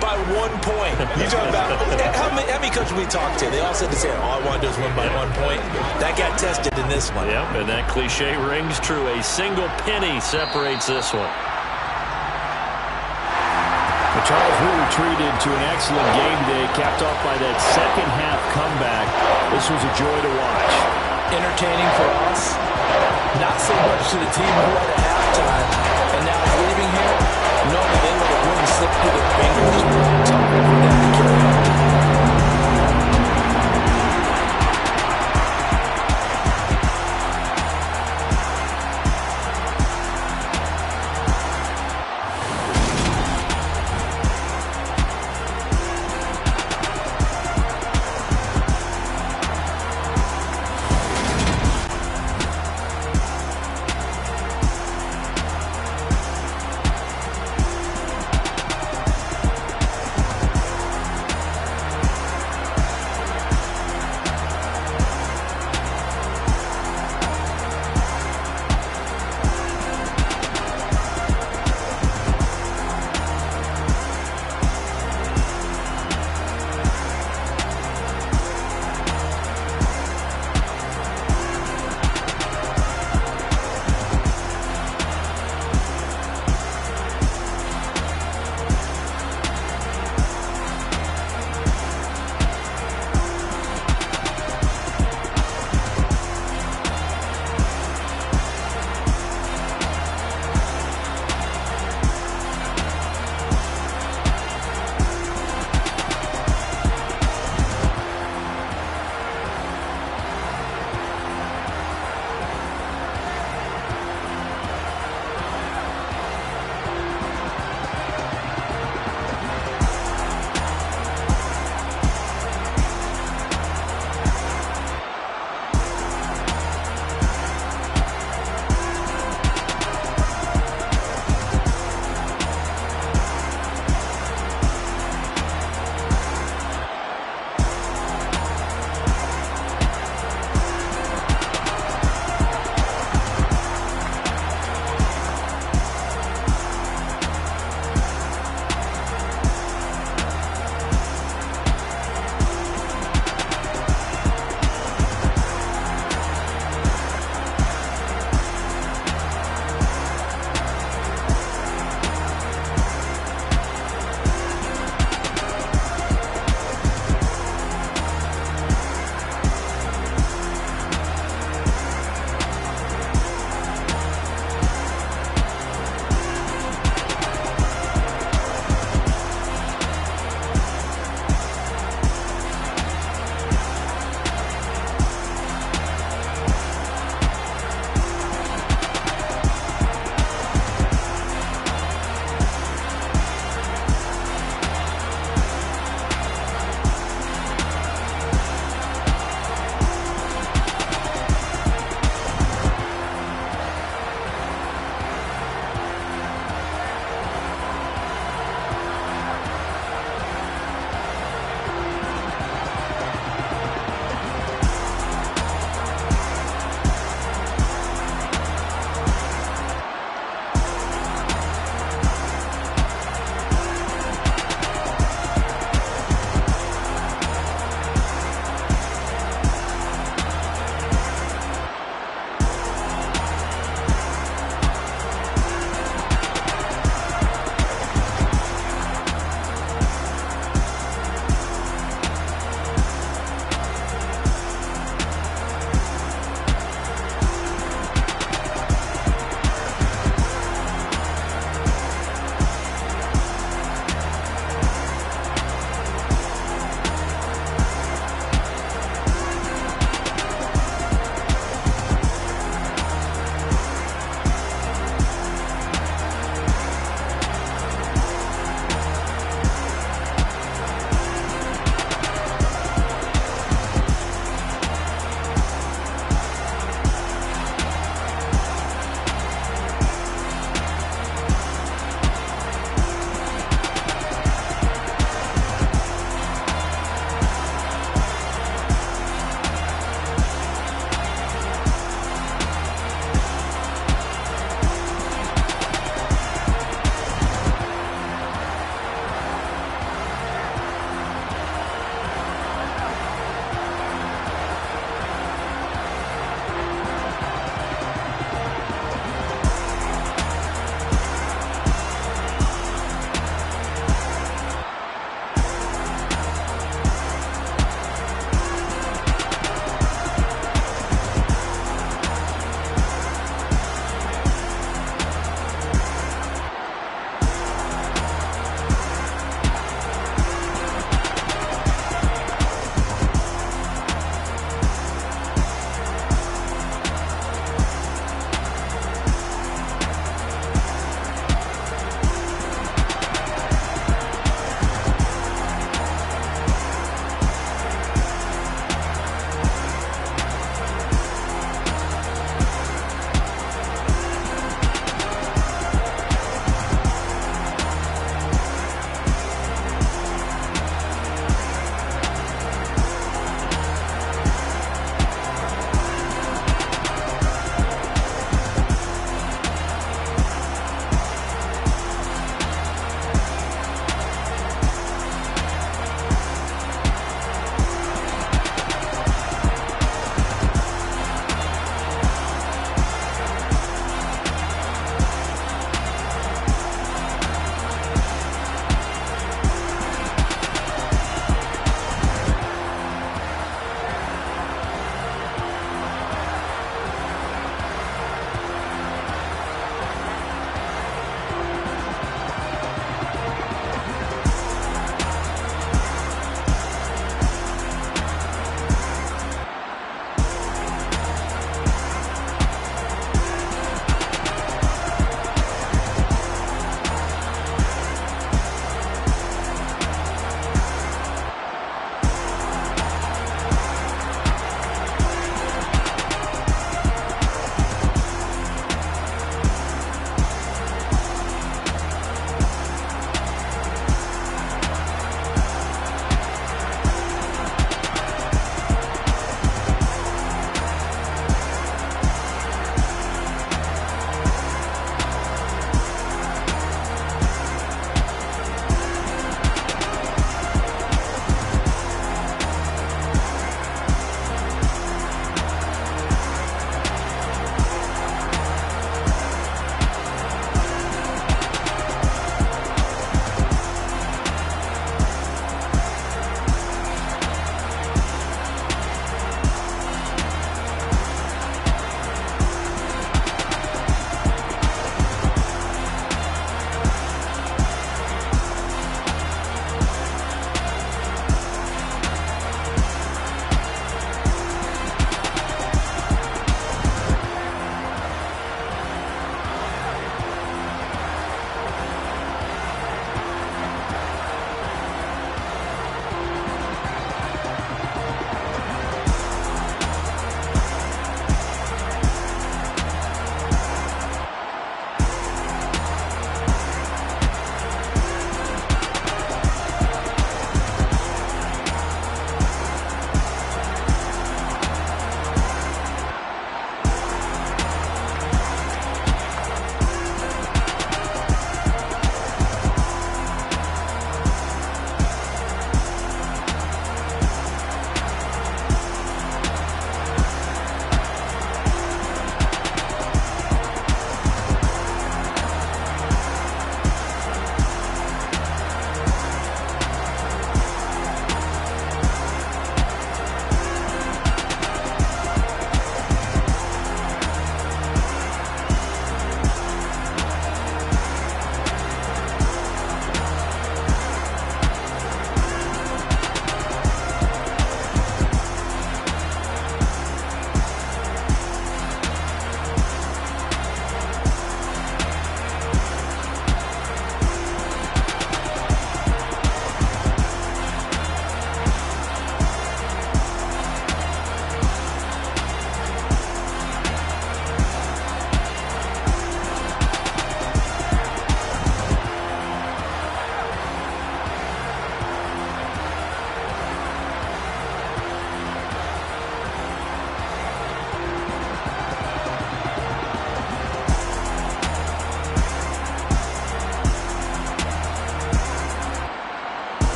by 1 point. You talk about how many coaches we talked to? They all said the same. All I want to do is win by 1 point. That got tested in this one. Yep, and that cliche rings true. A single penny separates this one. The Charles who retreated to an excellent game today, capped off by that second half comeback. This was a joy to watch. Entertaining for us, not so much to the team who had a halftime, and now leaving here, knowing they let a win slip through their fingers.